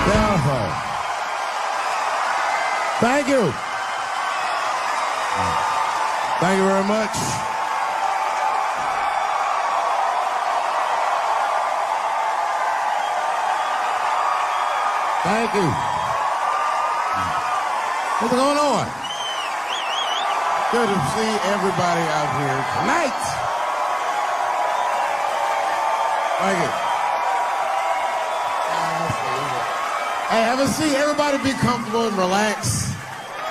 Beautiful. Thank you. Thank you very much. Thank you. What's going on? Good to see everybody out here tonight. Thank you. Hey, have a seat. Everybody be comfortable and relax.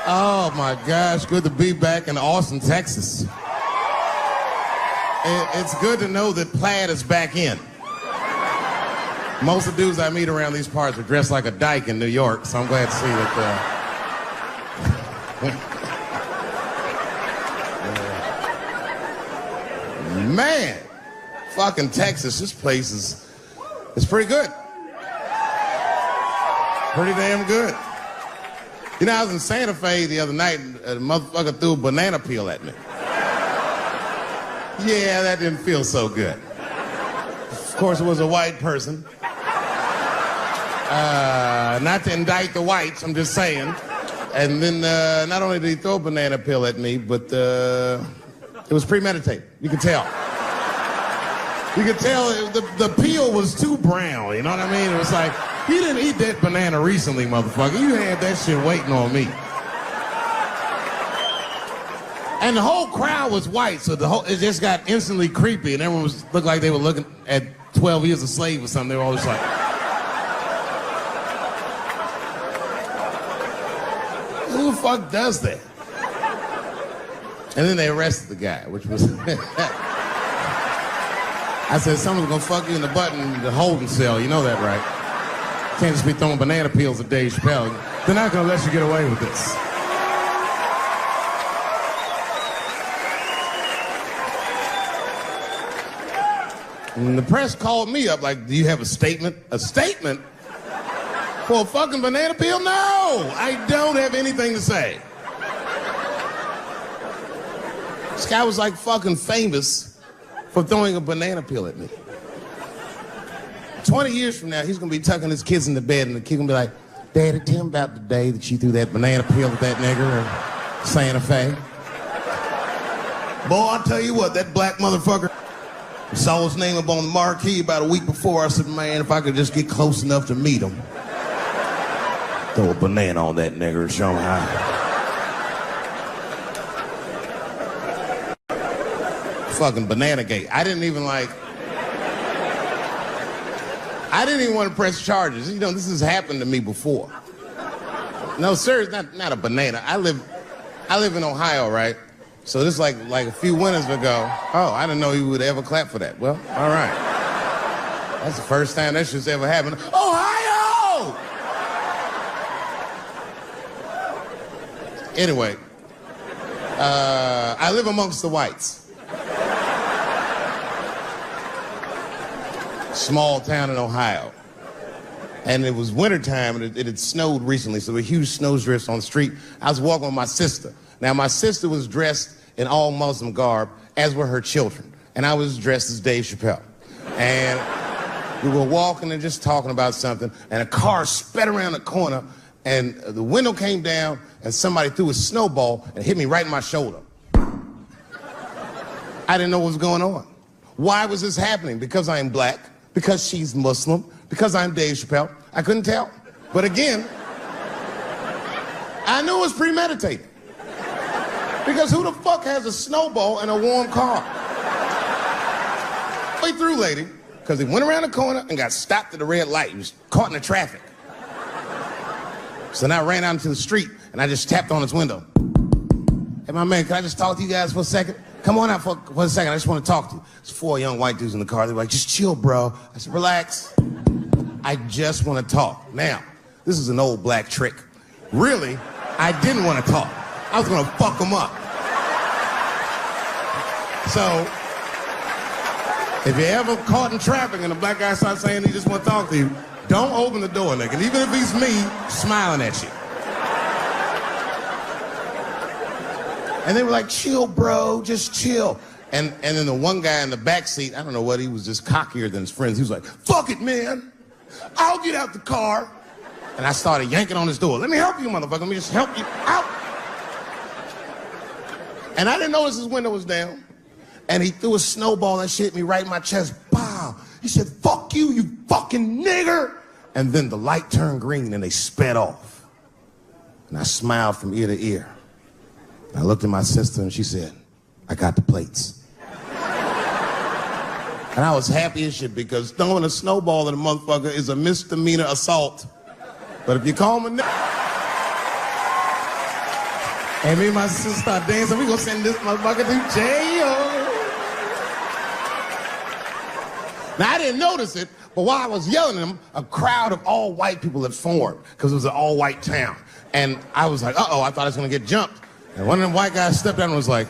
Oh my gosh, good to be back in Austin, Texas. It's good to know that plaid is back in. Most of the dudes I meet around these parts are dressed like a dyke in New York, so I'm glad to see that. Man, fucking Texas, this place is pretty good. Pretty damn good. You know, I was in Santa Fe the other night, and a motherfucker threw a banana peel at me. Yeah, that didn't feel so good. Of course, it was a white person. Not to indict the whites, I'm just saying. And then not only did he throw a banana peel at me, but it was premeditated. You could tell. You could tell the peel was too brown, you know what I mean? It was like, you didn't eat that banana recently, motherfucker. You had that shit waiting on me. And the whole crowd was white, so it just got instantly creepy, and everyone looked like they were looking at 12 Years a Slave or something. They were all just like, who the fuck does that? And then they arrested the guy, which was... I said, someone's gonna fuck you in the butt in the holding cell. You know that, right? Can't just be throwing banana peels at Dave Chappelle. They're not gonna let you get away with this. And the press called me up like, do you have a statement? A statement? For a fucking banana peel? No! I don't have anything to say. This guy was like fucking famous for throwing a banana peel at me. 20 years from now, he's gonna be tucking his kids in the bed and the kid gonna be like, Daddy, tell him about the day that you threw that banana peel at that nigger in Santa Fe. Boy, I'll tell you what, that black motherfucker saw his name up on the marquee about a week before. I said, man, if I could just get close enough to meet him, throw a banana on that nigger and show him how. Fucking banana gate. I didn't even want to press charges. You know, this has happened to me before. No, sir, it's not a banana. I live in Ohio, right? So this like a few winters ago. Oh, I didn't know you would ever clap for that. Well, all right. That's the first time that shit's ever happened. Ohio! Anyway, I live amongst the whites. Small town in Ohio. And it was wintertime, and it had snowed recently, so there were huge snowdrifts on the street. I was walking with my sister. Now, my sister was dressed in all Muslim garb, as were her children. And I was dressed as Dave Chappelle. And we were walking and just talking about something, and a car sped around the corner, and the window came down, and somebody threw a snowball and hit me right in my shoulder. I didn't know what was going on. Why was this happening? Because I am black? Because she's Muslim? Because I'm Dave Chappelle? I couldn't tell. But again, I knew it was premeditated. Because who the fuck has a snowball in a warm car? Way through, lady. Because he went around the corner and got stopped at the red light. He was caught in the traffic. So then I ran out into the street and I just tapped on his window. Hey, my man, can I just talk to you guys for a second? Come on out for a second. I just want to talk to you. There's 4 young white dudes in the car. They were like, just chill, bro. I said, relax. I just want to talk. Now, this is an old black trick. Really, I didn't want to talk. I was going to fuck them up. So, if you're ever caught in traffic and a black guy starts saying he just want to talk to you, don't open the door, nigga. Even if he's me, smiling at you. And they were like, chill, bro, just chill. And then the one guy in the back seat, I don't know what, he was just cockier than his friends. He was like, fuck it, man. I'll get out the car. And I started yanking on his door. Let me help you, motherfucker. Let me just help you out. And I didn't notice his window was down. And he threw a snowball and shit hit me right in my chest. Pow. He said, fuck you, you fucking nigger. And then the light turned green and they sped off. And I smiled from ear to ear. I looked at my sister and she said, I got the plates. And I was happy as shit because throwing a snowball at a motherfucker is a misdemeanor assault. But if you call me and me and my sister start dancing, we gonna send this motherfucker to jail. Now, I didn't notice it, but while I was yelling at him, a crowd of all white people had formed because it was an all-white town. And I was like, uh-oh, I thought I was gonna get jumped. And one of them white guys stepped out and was like,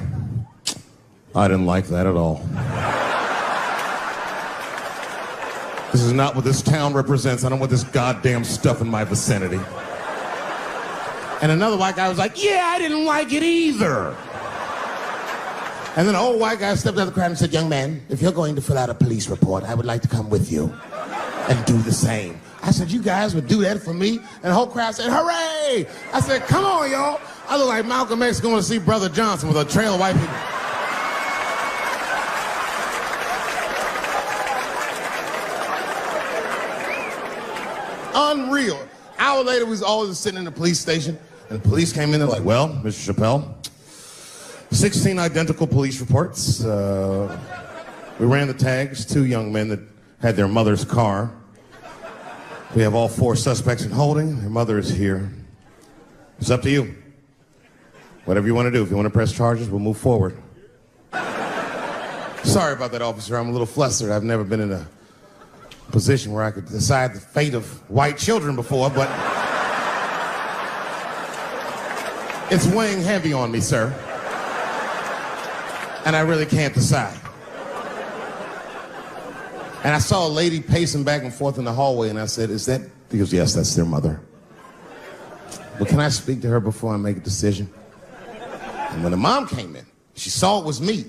I didn't like that at all. This is not what this town represents. I don't want this goddamn stuff in my vicinity. And another white guy was like, yeah, I didn't like it either. And then an old white guy stepped out of the crowd and said, young man, if you're going to fill out a police report, I would like to come with you and do the same. I said, you guys would do that for me? And the whole crowd said, hooray! I said, come on, y'all. I look like Malcolm X going to see Brother Johnson with a trail of white people. Unreal. Hour later, we was all just sitting in the police station, and the police came in. They're like, well, Mr. Chappelle, 16 identical police reports. We ran the tags, 2 young men that had their mother's car. We have all 4 suspects in holding. Their mother is here. It's up to you. Whatever you want to do. If you want to press charges, we'll move forward. Sorry about that, officer. I'm a little flustered. I've never been in a position where I could decide the fate of white children before, but it's weighing heavy on me, sir. And I really can't decide. And I saw a lady pacing back and forth in the hallway, and I said, is that? He goes, yes, that's their mother. But can I speak to her before I make a decision? And when the mom came in, she saw it was me.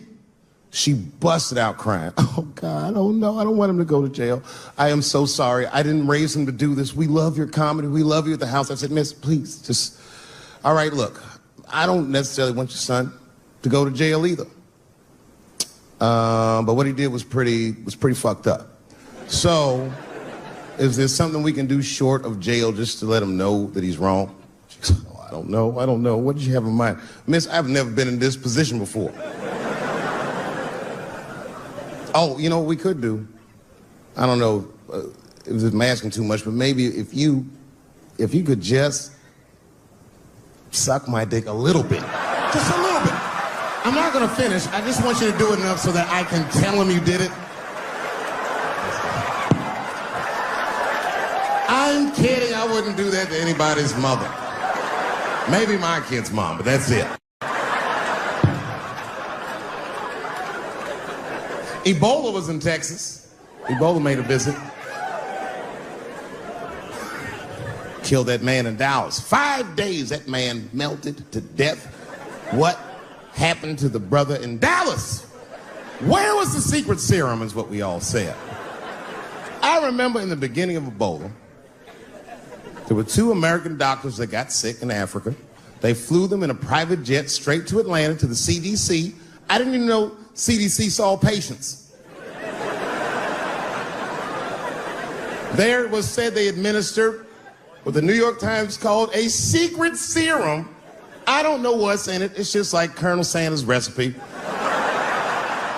She busted out crying. Oh, God, oh, no, I don't want him to go to jail. I am so sorry. I didn't raise him to do this. We love your comedy. We love you at the house. I said, miss, please, just, all right, look, I don't necessarily want your son to go to jail either. But what he did was pretty fucked up. So, is there something we can do short of jail just to let him know that he's wrong? She goes, oh, I don't know. What did you have in mind? Miss, I've never been in this position before. Oh, you know what we could do? I don't know if I'm asking too much, but maybe if you could just suck my dick a little bit. Just a little bit. I'm not gonna finish. I just want you to do it enough so that I can tell him you did it. I'm kidding. I wouldn't do that to anybody's mother. Maybe my kid's mom, but that's it. Ebola was in Texas. Ebola made a visit. Killed that man in Dallas. 5 days that man melted to death. What happened to the brother in Dallas? Where was the secret serum is what we all said. I remember in the beginning of Ebola, there were 2 American doctors that got sick in Africa. They flew them in a private jet straight to Atlanta to the CDC. I didn't even know CDC saw patients. There it was said they administered what the New York Times called a secret serum. I don't know what's in it. It's just like Colonel Sanders' recipe.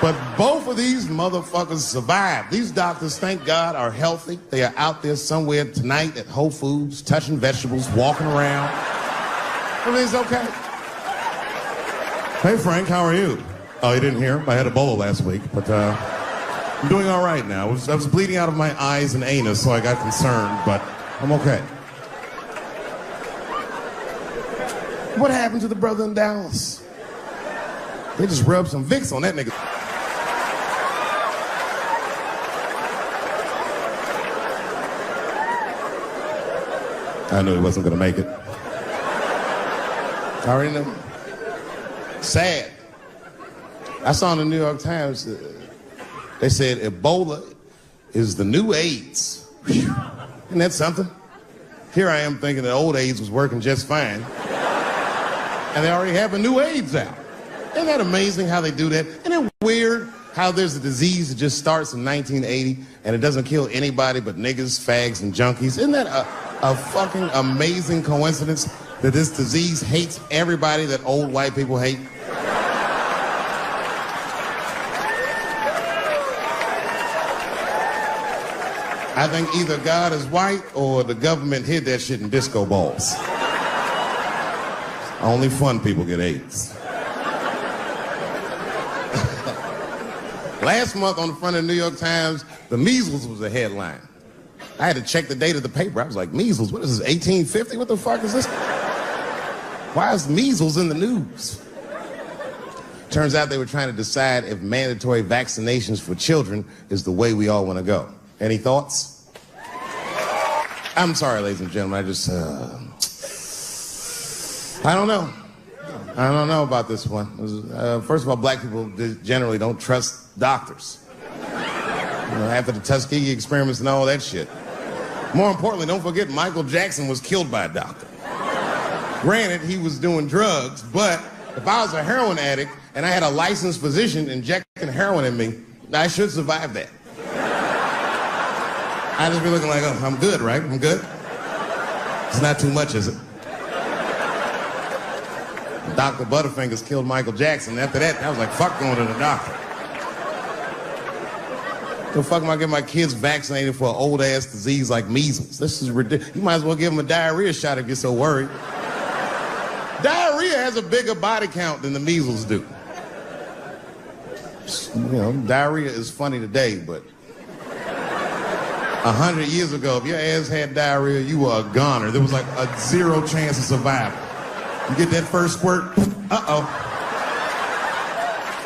But both of these motherfuckers survived. These doctors, thank God, are healthy. They are out there somewhere tonight at Whole Foods, touching vegetables, walking around. Everything's okay. Hey, Frank, how are you? Oh, you didn't hear? I had Ebola last week, but I'm doing all right now. I was bleeding out of my eyes and anus, so I got concerned, but I'm okay. What happened to the brother in Dallas? They just rubbed some Vicks on that nigga. I knew he wasn't gonna make it. I already know. Sad. I saw in the New York Times, they said Ebola is the new AIDS. Whew. Isn't that something? Here I am thinking that old AIDS was working just fine. And they already have a new AIDS out. Isn't that amazing how they do that? Isn't it weird how there's a disease that just starts in 1980 and it doesn't kill anybody but niggas, fags, and junkies? Isn't that a fucking amazing coincidence that this disease hates everybody that old white people hate? I think either God is white or the government hid that shit in disco balls. Only fun people get AIDS. Last month on the front of the New York Times, the measles was a headline. I had to check the date of the paper. I was like, measles, what is this, 1850? What the fuck is this? Why is measles in the news? Turns out they were trying to decide if mandatory vaccinations for children is the way we all want to go. Any thoughts? I'm sorry, ladies and gentlemen, I don't know. I don't know about this one. First of all, black people generally don't trust doctors. After the Tuskegee experiments and all that shit. More importantly, don't forget Michael Jackson was killed by a doctor. Granted, he was doing drugs, but if I was a heroin addict and I had a licensed physician injecting heroin in me, I should survive that. I'd just be looking like, oh, I'm good, right? I'm good? It's not too much, is it? Dr. Butterfingers killed Michael Jackson. After that, I was like, fuck going to the doctor. The fuck am I getting my kids vaccinated for an old-ass disease like measles? This is ridiculous. You might as well give them a diarrhea shot if you're so worried. Diarrhea has a bigger body count than the measles do. You know, diarrhea is funny today, but 100 years ago, if your ass had diarrhea, you were a goner. There was like a 0 chance of survival. You get that first squirt, uh-oh.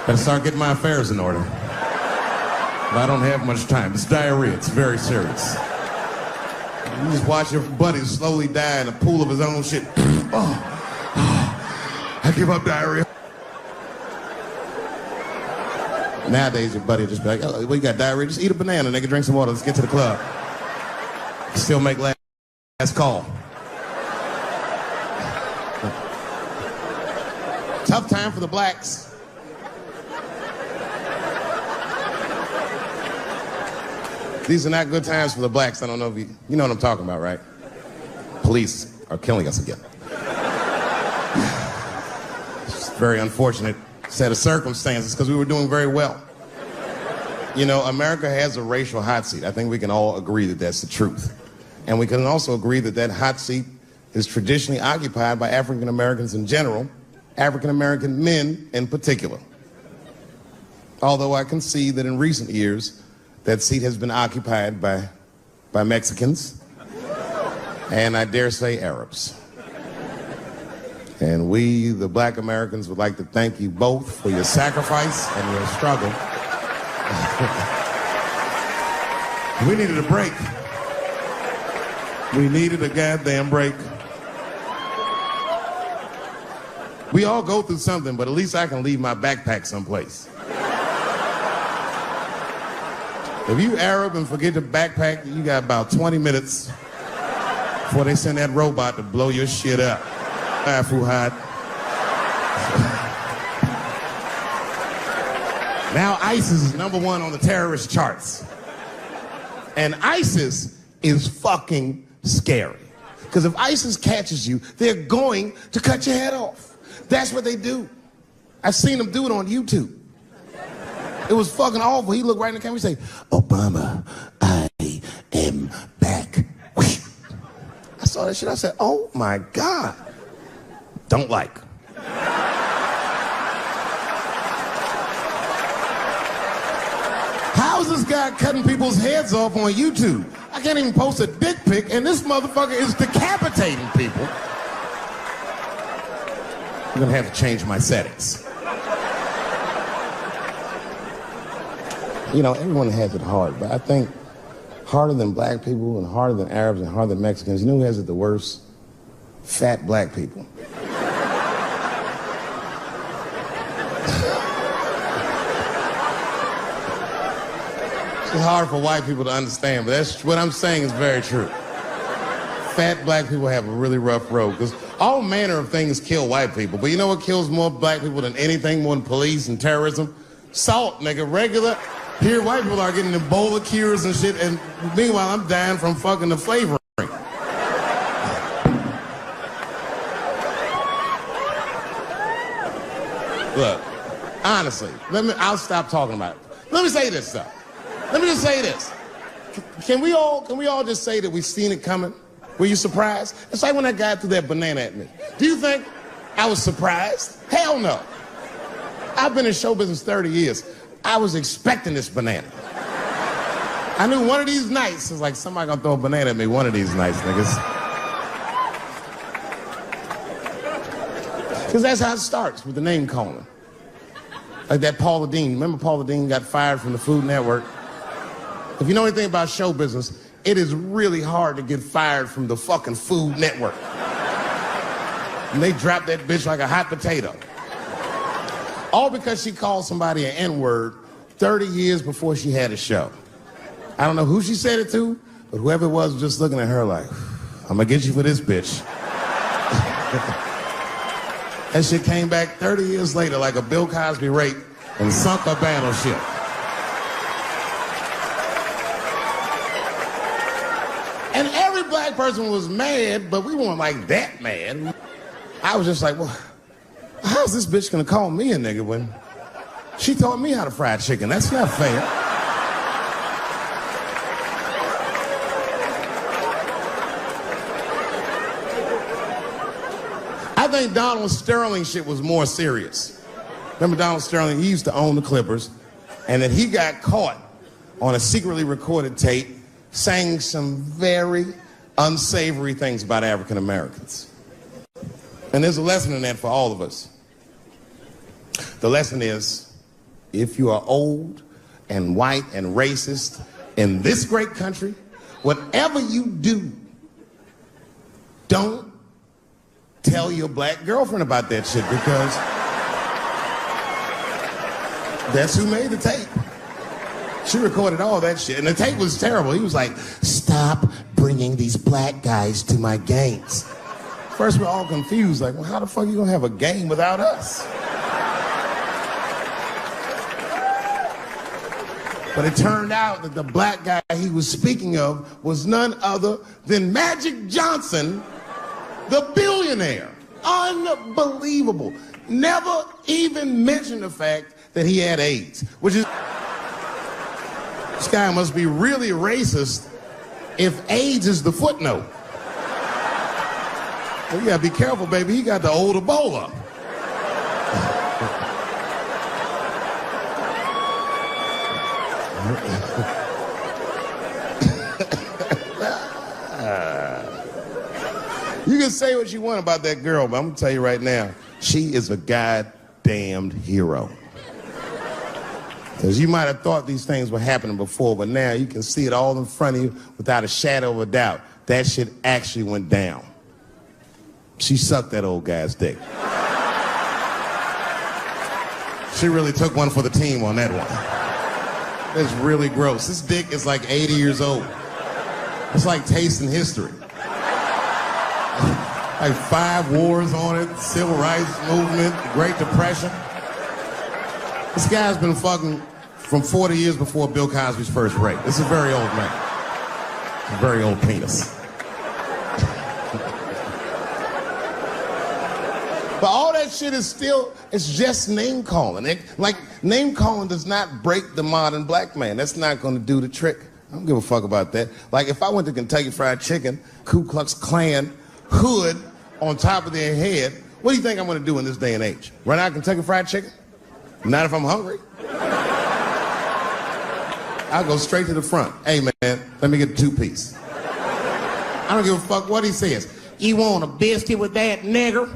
Better start getting my affairs in order. But I don't have much time. It's diarrhea. It's very serious. You just watch your buddy slowly die in a pool of his own shit. I give up diarrhea. Nowadays, your buddy just be like, oh, well, you got diarrhea? Just eat a banana, nigga, drink some water, let's get to the club. Still make last call. Tough time for the blacks. These are not good times for the blacks. I don't know if you know what I'm talking about, right? Police are killing us again. It's a very unfortunate set of circumstances because we were doing very well. You know, America has a racial hot seat. I think we can all agree that that's the truth. And we can also agree that that hot seat is traditionally occupied by African Americans in general, African American men in particular. Although I can see that in recent years, that seat has been occupied by Mexicans, and I dare say Arabs. And we, the black Americans, would like to thank you both for your sacrifice and your struggle. We needed a break. We needed a goddamn break. We all go through something, but at least I can leave my backpack someplace. If you Arab and forget your backpack, you got about 20 minutes before they send that robot to blow your shit up. Fuhad. Now ISIS is #1 on the terrorist charts. And ISIS is fucking scary. Because if ISIS catches you, they're going to cut your head off. That's what they do. I've seen them do it on YouTube. It was fucking awful. He looked right in the camera and say, Obama, I am back. I saw that shit. I said, oh my God. Don't like. How is this guy cutting people's heads off on YouTube? I can't even post a dick pic, and this motherfucker is decapitating people. I'm gonna have to change my settings. You know, everyone has it hard, but I think harder than black people and harder than Arabs and harder than Mexicans, you know who has it the worst? Fat black people. It's hard for white people to understand, but that's what I'm saying is very true. fat black people have a really rough road because all manner of things kill white people. But you know what kills more black people than anything, more than police and terrorism? Salt, nigga. Regular. Here, white people are getting Ebola cures and shit, and meanwhile, I'm dying from fucking the flavoring. Look, honestly, I'll stop talking about it. Let me say this, though. Let me just say this. Can we all just say that we've seen it coming? Were you surprised? It's like when that guy threw that banana at me. Do you think I was surprised? Hell no. I've been in show business 30 years. I was expecting this banana. I knew one of these nights, it's like somebody gonna throw a banana at me one of these nights, niggas. Because that's how it starts, with the name calling. Like that Paula Deen. Remember Paula Deen got fired from the Food Network? If you know anything about show business, it is really hard to get fired from the fucking Food Network. And they dropped that bitch like a hot potato. All because she called somebody an N-word 30 years before she had a show. I don't know who she said it to, but whoever it was just looking at her like, I'm gonna get you for this bitch. That shit came back 30 years later like a Bill Cosby rape and sunk a battleship. And every black person was mad, but we weren't like that mad. I was just like, well, how's this bitch gonna call me a nigga when she taught me how to fry chicken? That's not fair. I think Donald Sterling shit was more serious. Remember Donald Sterling? He used to own the Clippers, and then he got caught on a secretly recorded tape saying some very unsavory things about African Americans. And there's a lesson in that for all of us. The lesson is, if you are old and white and racist in this great country, whatever you do, don't tell your black girlfriend about that shit, because that's who made the tape. She recorded all that shit, and the tape was terrible. He was like, stop bringing these black guys to my games. First, we're all confused, like, well, how the fuck are you gonna have a game without us? But it turned out that the black guy he was speaking of was none other than Magic Johnson, the billionaire. Unbelievable. Never even mentioned the fact that he had AIDS, which is... This guy must be really racist if AIDS is the footnote. Well, you gotta be careful, baby. He got the old Ebola. You can say what you want about that girl, but I'm gonna tell you right now, she is a goddamned hero. Because you might have thought these things were happening before, but now you can see it all in front of you without a shadow of a doubt. That shit actually went down. She sucked that old guy's dick. She really took one for the team on that one. It's really gross. This dick is like 80 years old. It's like tasting history. Like 5 wars on it, civil rights movement, Great Depression. This guy's been fucking from 40 years before Bill Cosby's first rape. This is a very old man. A very old penis. But all that shit is still, it's just name calling. Like, name calling does not break the modern black man. That's not gonna do the trick. I don't give a fuck about that. Like, if I went to Kentucky Fried Chicken, Ku Klux Klan, hood on top of their head, what do you think I'm gonna do in this day and age? Run out Kentucky Fried Chicken? Not if I'm hungry. I'll go straight to the front. Hey, man, let me get a 2-piece. I don't give a fuck what he says. You want a biscuit with that, nigger?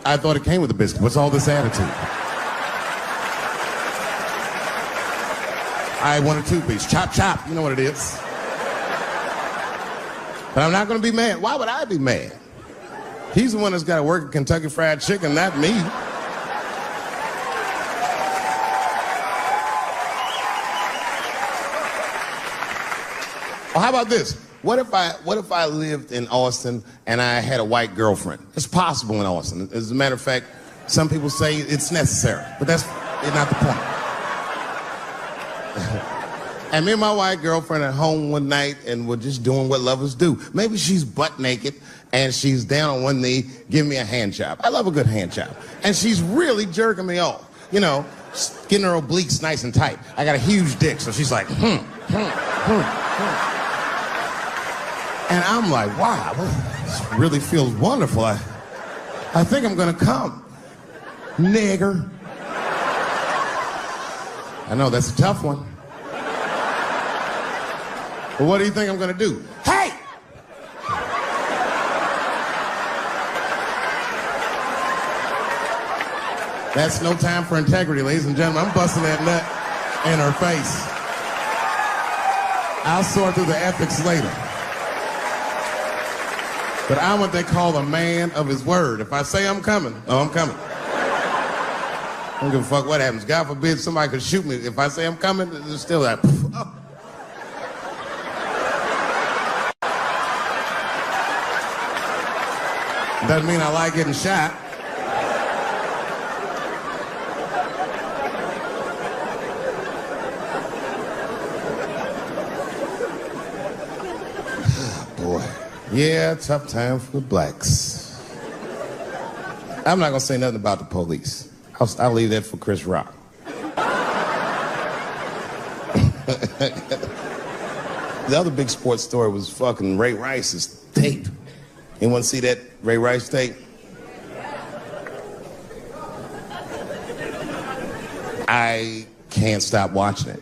I thought it came with a biscuit. What's all this attitude? I want a 2-piece. Chop, chop. You know what it is. But I'm not going to be mad. Why would I be mad? He's the one that's got to work at Kentucky Fried Chicken, not me. Or how about this? What if I lived in Austin and I had a white girlfriend? It's possible in Austin. As a matter of fact, some people say it's necessary, but that's not the point. And me and my white girlfriend at home one night, and we're just doing what lovers do. Maybe she's butt naked and she's down on one knee giving me a hand job. I love a good hand job. And she's really jerking me off. You know, getting her obliques nice and tight. I got a huge dick, so she's like, And I'm like, wow, this really feels wonderful. I think I'm gonna come. Nigger. I know, that's a tough one. But what do you think I'm gonna do? Hey! That's no time for integrity, ladies and gentlemen. I'm busting that nut in her face. I'll sort through the ethics later. But I'm what they call a man of his word. If I say I'm coming, oh, I'm coming. I don't give a fuck what happens. God forbid somebody could shoot me. If I say I'm coming, it's still like, oh. Doesn't mean I like getting shot. Boy. Yeah, tough time for the blacks. I'm not gonna say nothing about the police. I'll leave that for Chris Rock. The other big sports story was fucking Ray Rice's tape. Anyone see that Ray Rice tape? I can't stop watching it.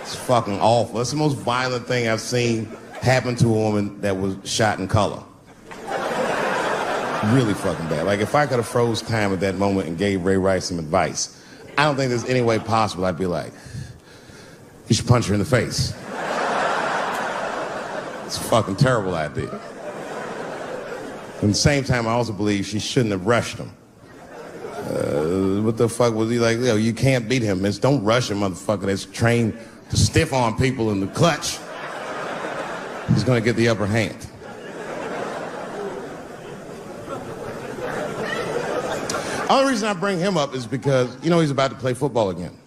It's fucking awful. It's the most violent thing I've seen happen to a woman that was shot in color. Really fucking bad. Like, if I could have froze time at that moment and gave Ray Rice some advice, I don't think there's any way possible I'd be like, you should punch her in the face. It's a fucking terrible idea. At the same time, I also believe she shouldn't have rushed him. What the fuck was he like? Yo, you can't beat him. It's don't rush a motherfucker that's trained to stiff arm people in the clutch. He's gonna get the upper hand. The only reason I bring him up is because, you know, he's about to play football again.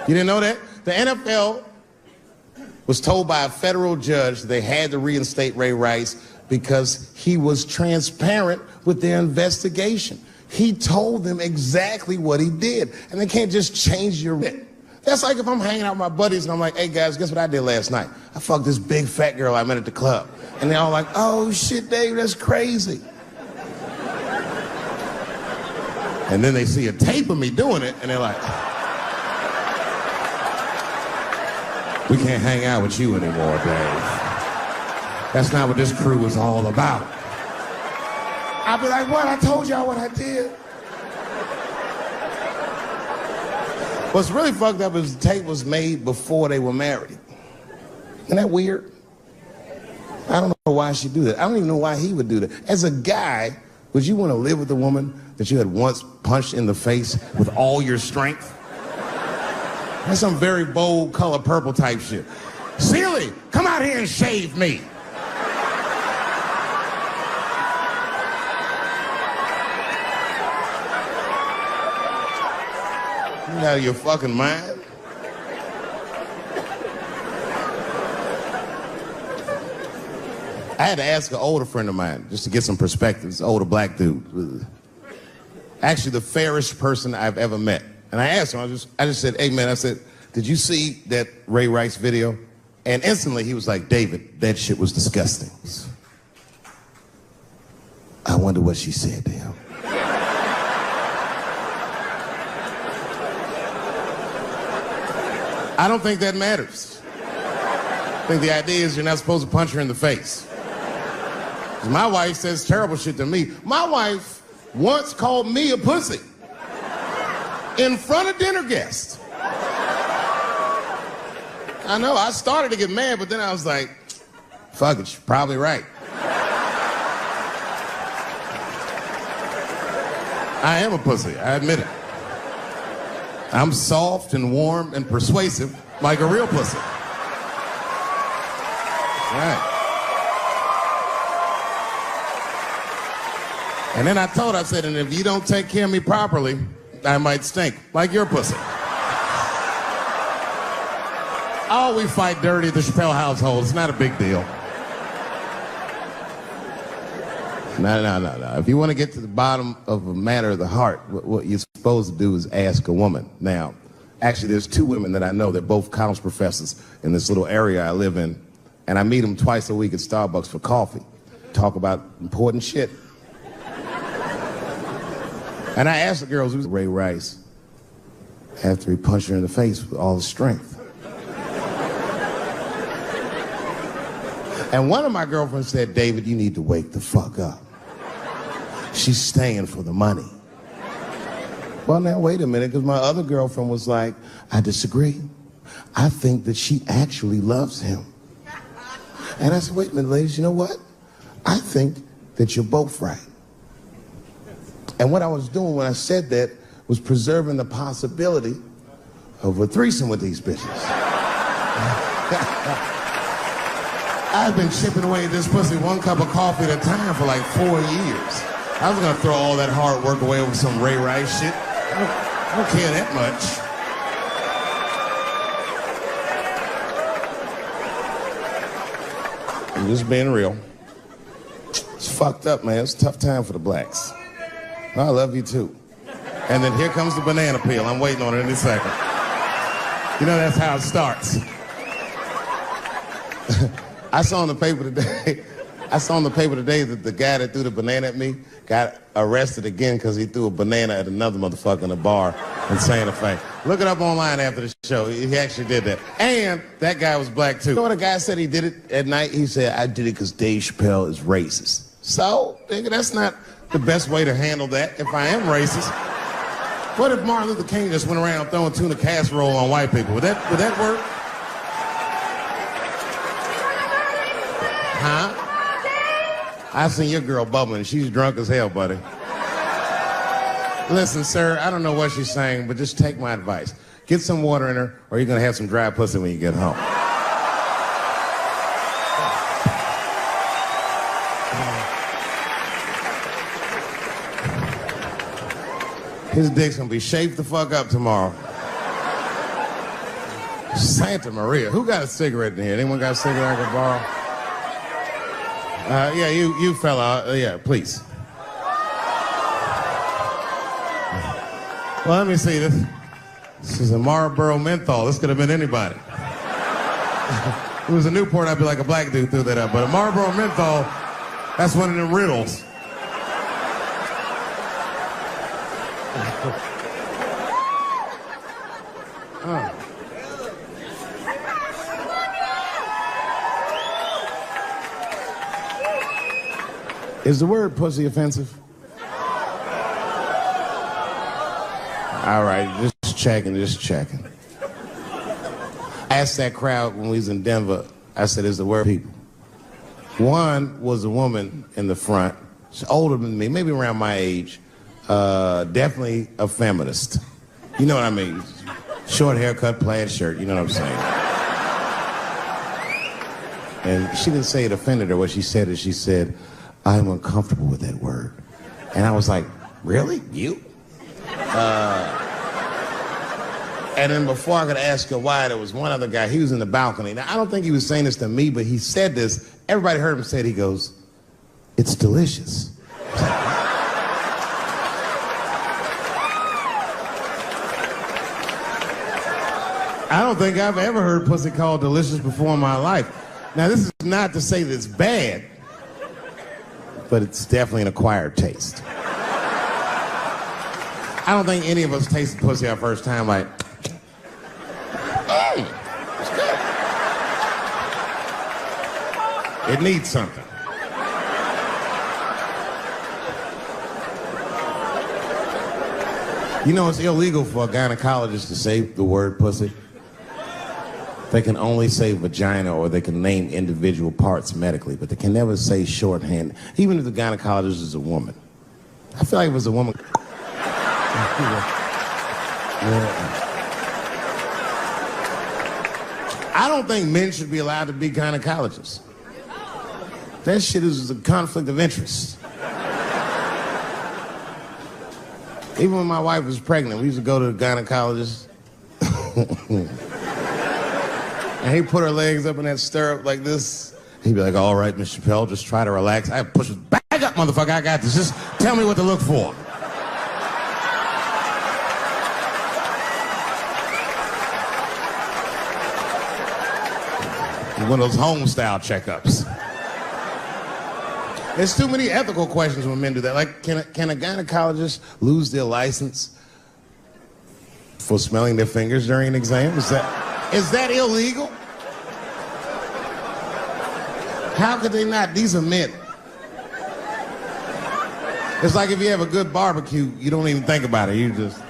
You didn't know that? The NFL was told by a federal judge that they had to reinstate Ray Rice because he was transparent with their investigation. He told them exactly what he did, and they can't just change your writ. That's like if I'm hanging out with my buddies and I'm like, hey guys, guess what I did last night? I fucked this big fat girl I met at the club. And they're all like, oh shit, Dave, that's crazy. And then they see a tape of me doing it, and they're like, we can't hang out with you anymore, Dave. That's not what this crew is all about. I'll be like, what? I told y'all what I did. What's really fucked up is the tape was made before they were married. Isn't that weird? I don't know why she'd do that. I don't even know why he would do that. As a guy, would you want to live with a woman that you had once punched in the face with all your strength? That's some very bold color purple type shit. Sealy, come out here and shave me. You out of your fucking mind? I had to ask an older friend of mine just to get some perspective. This older black dude. Actually, the fairest person I've ever met. And I asked him, I just said, hey man, I said, did you see that Ray Rice video? And instantly he was like, David, that shit was disgusting. I wonder what she said to him. I don't think that matters. I think the idea is you're not supposed to punch her in the face. My wife says terrible shit to me. My wife once called me a pussy in front of dinner guests. I know, I started to get mad, but then I was like, fuck it, she's probably right. I am a pussy, I admit it. I'm soft and warm and persuasive like a real pussy. Right. And then I told her, I said, and if you don't take care of me properly, I might stink, like your pussy. Oh, we fight dirty at the Chappelle household. It's not a big deal. No. If you want to get to the bottom of a matter of the heart, what you're supposed to do is ask a woman. Now, actually, there's two women that I know. They're both college professors in this little area I live in. And I meet them twice a week at Starbucks for coffee. Talk about important shit. And I asked the girls who's Ray Rice after he punched her in the face with all his strength. And one of my girlfriends said, David, you need to wake the fuck up. She's staying for the money. Well, now, wait a minute, because my other girlfriend was like, I disagree. I think that she actually loves him. And I said, wait a minute, ladies, you know what? I think that you're both right. And what I was doing when I said that was preserving the possibility of a threesome with these bitches. I've been chipping away at this pussy one cup of coffee at a time for like 4 years. I was gonna throw all that hard work away with some Ray Rice shit. I don't care that much. I'm just being real. It's fucked up, man. It's a tough time for the blacks. I love you too. And then here comes the banana peel. I'm waiting on it any second. You know that's how it starts. I saw in the paper today that the guy that threw the banana at me got arrested again because he threw a banana at another motherfucker in a bar in Santa Fe. Look it up online after the show. He actually did that. And that guy was black too. You know what the guy said he did it at night? He said, I did it because Dave Chappelle is racist. So, nigga, that's not the best way to handle that if I am racist. What if Martin Luther King just went around throwing tuna casserole on white people? Would that work? Huh? I seen your girl bubbling. She's drunk as hell, buddy. Listen, sir, I don't know what she's saying, but just take my advice. Get some water in her, or you're gonna have some dry pussy when you get home. His dick's gonna be shaped the fuck up tomorrow. Santa Maria. Who got a cigarette in here? Anyone got a cigarette I can borrow? Yeah, you fella, yeah, please. Well, let me see this. This is a Marlboro menthol. This could have been anybody. If it was a Newport, I'd be like a black dude threw that up. But a Marlboro menthol, that's one of them riddles. Is the word pussy offensive? All right, just checking. I asked that crowd when we was in Denver, I said, is the word people? One was a woman in the front. She's older than me, maybe around my age. Definitely a feminist. You know what I mean? Short haircut, plaid shirt, you know what I'm saying? And she didn't say it offended her. What she said is she said, I'm uncomfortable with that word. And I was like, really? You? And then before I could ask her why, there was one other guy, he was in the balcony. Now, I don't think he was saying this to me, but he said this. Everybody heard him say it. He goes, it's delicious. I don't think I've ever heard pussy called delicious before in my life. Now, this is not to say that it's bad, but it's definitely an acquired taste. I don't think any of us tasted pussy our first time like, hey, it's good. It needs something. You know, it's illegal for a gynecologist to say the word pussy. They can only say vagina, or they can name individual parts medically, but they can never say shorthand, even if the gynecologist is a woman. I feel like if it was a woman. I don't think men should be allowed to be gynecologists. That shit is a conflict of interest. Even when my wife was pregnant, we used to go to the gynecologist. And he'd put her legs up in that stirrup like this. He'd be like, all right, Miss Chappelle, just try to relax. I'd push it back up, motherfucker, I got this. Just tell me what to look for. One of those home-style checkups. There's too many ethical questions when men do that. Like, can a gynecologist lose their license for smelling their fingers during an exam? Is that illegal? How could they not? These are men. It's like if you have a good barbecue, you don't even think about it. You just...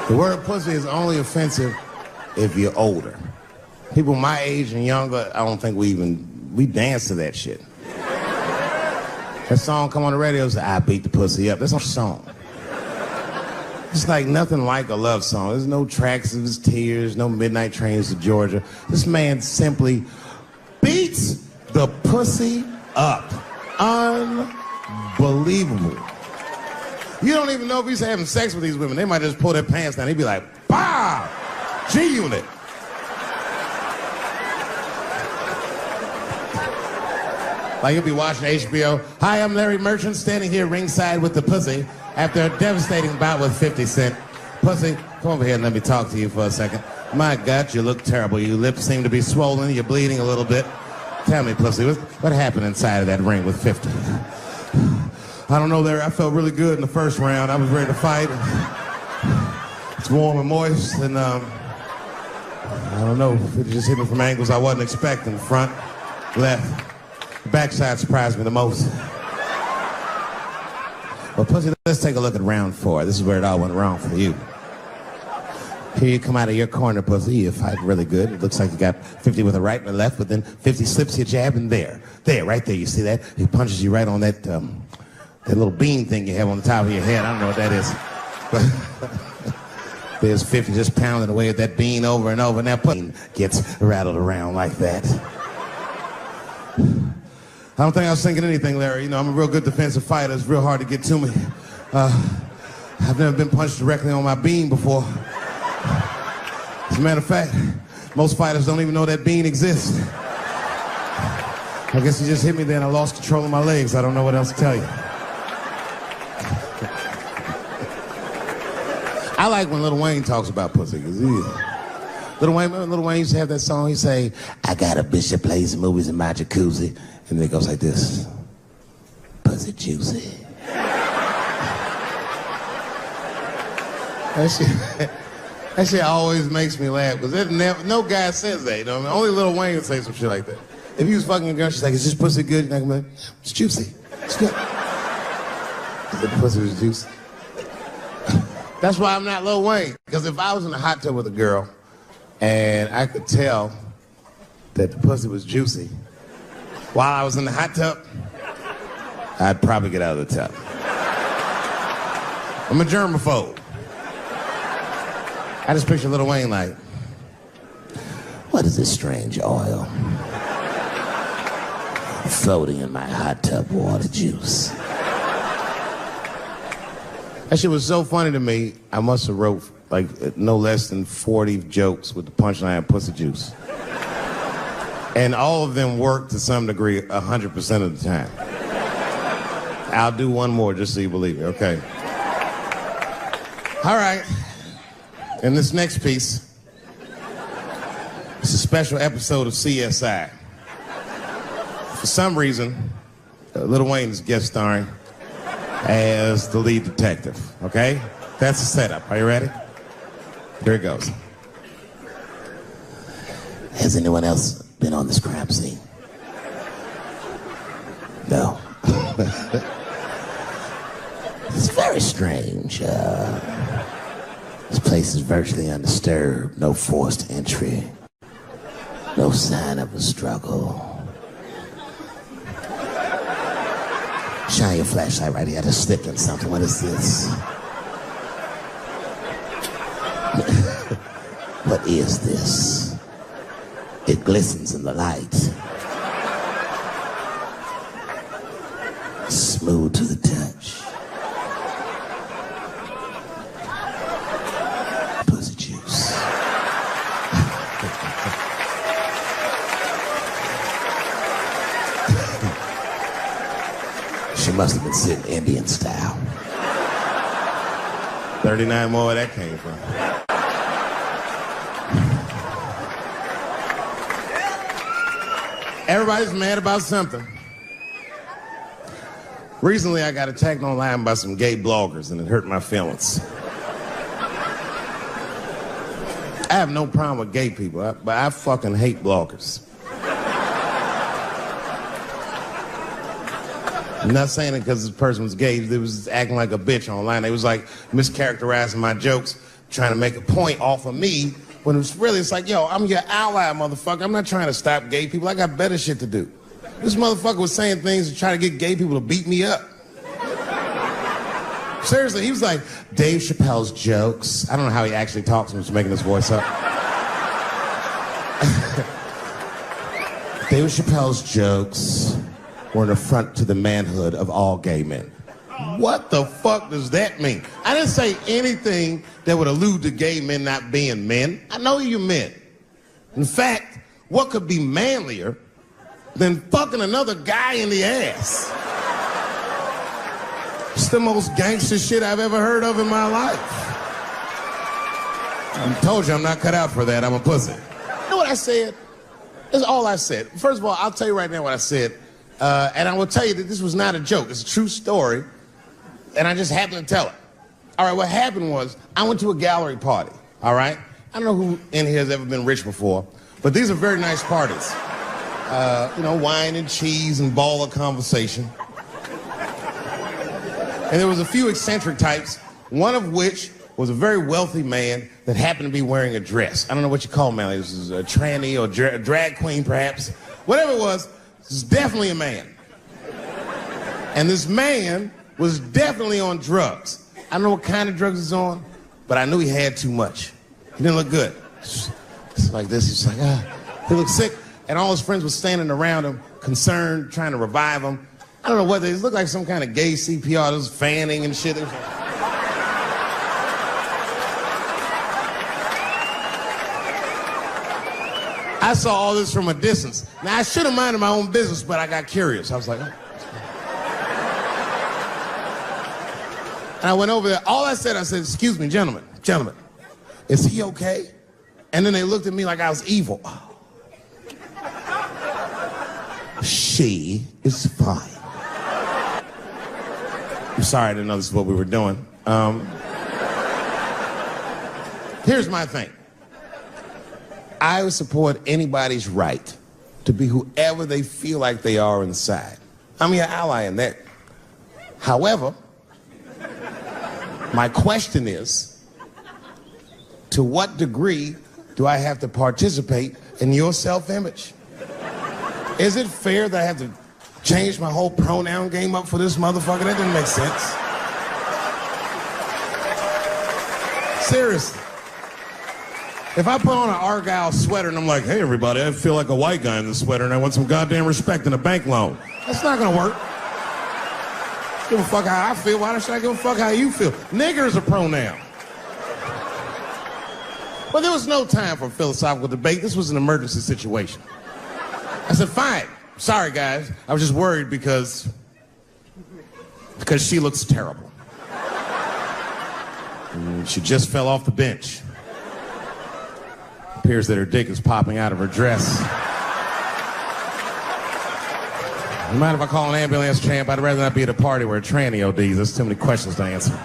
The word pussy is only offensive if you're older. People my age and younger, I don't think we dance to that shit. That song come on the radio, say, I beat the pussy up. That's not a song. It's like nothing like a love song. There's no tracks of his tears, no midnight trains to Georgia. This man simply beats the pussy up. Unbelievable. You don't even know if he's having sex with these women. They might just pull their pants down. He'd be like, bah! G-Unit. Like he'll be watching HBO. Hi, I'm Larry Merchant, standing here ringside with the pussy after a devastating bout with 50 Cent. Pussy, come over here and let me talk to you for a second. My God, you look terrible. Your lips seem to be swollen. You're bleeding a little bit. Tell me, pussy, what happened inside of that ring with 50? I don't know, Larry. I felt really good in the first round. I was ready to fight. It's warm and moist, and I don't know. It just hit me from angles I wasn't expecting. Front, left. The backside surprised me the most. Well, pussy, let's take a look at round 4. This is where it all went wrong for you. Here you come out of your corner, pussy. You fight really good. It looks like you got 50 with a right and a left, but then 50 slips your jab, and there, right there. You see that? He punches you right on that little bean thing you have on the top of your head. I don't know what that is. But there's 50 just pounding away at that bean over and over, and that pussy gets rattled around like that. I don't think I was thinking anything, Larry. You know, I'm a real good defensive fighter. It's real hard to get to me. I've never been punched directly on my bean before. As a matter of fact, most fighters don't even know that bean exists. I guess he just hit me there and I lost control of my legs. I don't know what else to tell you. I like when Lil Wayne talks about pussy, because Lil Wayne used to have that song. He'd say, I got a bitch that plays movies in my jacuzzi. And then it goes like this. Pussy juicy. That shit always makes me laugh, because no guy says that, you know what I mean? Only Lil Wayne would say some shit like that. If he was fucking a girl, she's like, is this pussy good? And I can be like, it's juicy. It's good. The pussy was juicy. That's why I'm not Lil Wayne. Because if I was in a hot tub with a girl and I could tell that the pussy was juicy while I was in the hot tub, I'd probably get out of the tub. I'm a germaphobe. I just picture Lil Wayne like, what is this strange oil floating in my hot tub water juice? That shit was so funny to me, I must have wrote like no less than 40 jokes with the punchline pussy juice. And all of them worked to some degree 100% of the time. I'll do one more just so you believe it, okay? All right. In this next piece, it's a special episode of CSI. For some reason, Lil Wayne is guest starring as the lead detective, okay? That's the setup. Are you ready? Here it goes. Has anyone else been on this crime scene? No. It's very strange. This place is virtually undisturbed. No forced entry. No sign of a struggle. Shine your flashlight right here. I just slipped on something. What is this? is this? It glistens in the light. Smooth to the touch. Pussy juice. She must have been sitting Indian style. 39 more where that came from. Everybody's mad about something. Recently, I got attacked online by some gay bloggers, and it hurt my feelings. I have no problem with gay people, but I fucking hate bloggers. I'm not saying it because this person was gay. They was acting like a bitch online. They was like mischaracterizing my jokes, trying to make a point off of me, when it's like, yo, I'm your ally, motherfucker. I'm not trying to stop gay people. I got better shit to do. This motherfucker was saying things to try to get gay people to beat me up. Seriously, he was like, Dave Chappelle's jokes. I don't know how he actually talks when he's making his voice up. Dave Chappelle's jokes were an affront to the manhood of all gay men. What the fuck does that mean? I didn't say anything that would allude to gay men not being men. I know you men. In fact, what could be manlier than fucking another guy in the ass? It's the most gangster shit I've ever heard of in my life. I told you I'm not cut out for that. I'm a pussy. You know what I said? That's all I said. First of all, I'll tell you right now what I said. And I will tell you that this was not a joke. It's a true story. And I just happened to tell it. All right, what happened was I went to a gallery party, all right? I don't know who in here has ever been rich before, but these are very nice parties. You know, wine and cheese and ball of conversation. And there was a few eccentric types, one of which was a very wealthy man that happened to be wearing a dress. I don't know what you call him, man. This is a tranny or drag queen, perhaps. Whatever it was definitely a man. And this man was definitely on drugs. I don't know what kind of drugs he's on, but I knew he had too much. He didn't look good. It's like this, he's like, he looked sick. And all his friends were standing around him, concerned, trying to revive him. I don't know whether it looked like some kind of gay CPR. There was fanning and shit. I saw all this from a distance. Now, I should have minded my own business, but I got curious. I was like, oh. And I went over there. All I said, excuse me, gentlemen, is he okay? And then they looked at me like I was evil. Oh. She is fine. I'm sorry, I didn't know this is what we were doing. Here's my thing. I would support anybody's right to be whoever they feel like they are inside. I'm your ally in that. However, my question is, to what degree do I have to participate in your self-image? Is it fair that I have to change my whole pronoun game up for this motherfucker? That doesn't make sense. Seriously. If I put on an Argyle sweater and I'm like, hey, everybody, I feel like a white guy in this sweater and I want some goddamn respect and a bank loan. That's not gonna work. Give a fuck how I feel. Why should I give a fuck how you feel? Nigger is a pronoun. But there was no time for philosophical debate. This was an emergency situation. I said, fine. Sorry, guys. I was just worried because she looks terrible. And she just fell off the bench. Appears that her dick is popping out of her dress. You mind if I call an ambulance, champ? I'd rather not be at a party where a tranny ODs. There's too many questions to answer.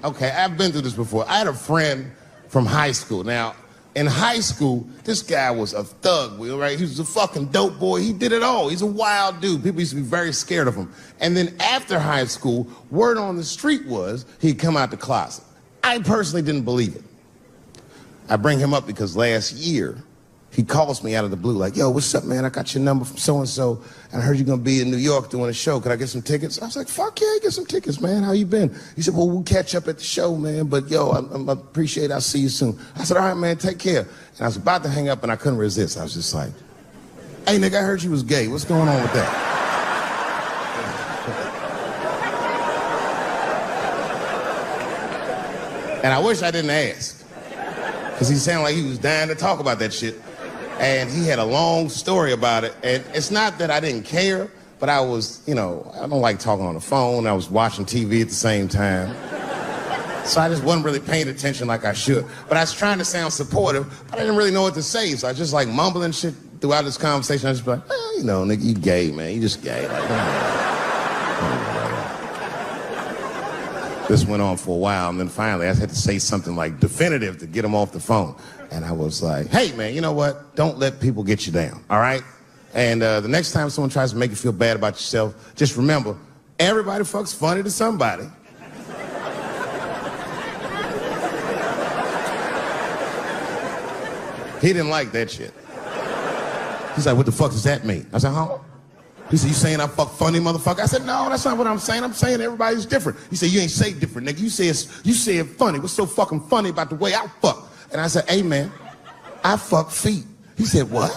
Okay, I've been through this before. I had a friend from high school. Now, in high school, this guy was a thug, Will, right? He was a fucking dope boy. He did it all. He's a wild dude. People used to be very scared of him. And then after high school, word on the street was he'd come out the closet. I personally didn't believe it. I bring him up because last year, he calls me out of the blue like, yo, what's up, man? I got your number from so-and-so, and I heard you're gonna be in New York doing a show. Could I get some tickets? I was like, fuck yeah, get some tickets, man. How you been? He said, well, we'll catch up at the show, man, but yo, I appreciate it. I'll see you soon. I said, all right, man, take care. And I was about to hang up, and I couldn't resist. I was just like, hey, nigga, I heard you was gay. What's going on with that? And I wish I didn't ask, because he sounded like he was dying to talk about that shit. And he had a long story about it. And it's not that I didn't care, but I was, I don't like talking on the phone. I was watching TV at the same time. So I just wasn't really paying attention like I should. But I was trying to sound supportive, but I didn't really know what to say. So I was just like mumbling shit throughout this conversation. I was just like, nigga, you gay, man. You just gay. This went on for a while, and then finally I had to say something like definitive to get him off the phone. And I was like, hey, man, you know what? Don't let people get you down, all right? And the next time someone tries to make you feel bad about yourself, just remember, everybody fucks funny to somebody. He didn't like that shit. He's like, what the fuck does that mean? I said, huh? He said, you saying I fuck funny, motherfucker? I said, no, that's not what I'm saying. I'm saying everybody's different. He said, you ain't say different, nigga. You say it funny. What's so fucking funny about the way I fuck? And I said, hey, man, I fuck feet. He said, what?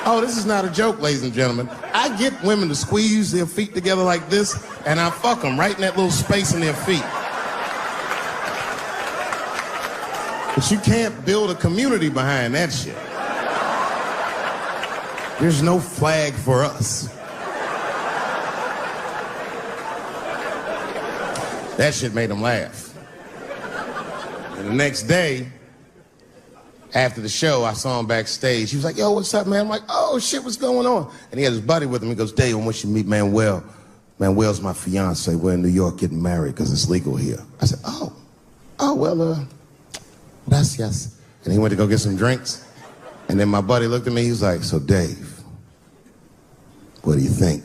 Oh, this is not a joke, ladies and gentlemen. I get women to squeeze their feet together like this, and I fuck them right in that little space in their feet. But you can't build a community behind that shit. There's no flag for us. That shit made him laugh. And the next day, after the show, I saw him backstage. He was like, yo, what's up, man? I'm like, oh, shit, what's going on? And he had his buddy with him. He goes, Dave, I want you to meet Manuel. Manuel's my fiance. We're in New York getting married because it's legal here. I said, well, gracias. And he went to go get some drinks. And then my buddy looked at me, he was like, so Dave, what do you think?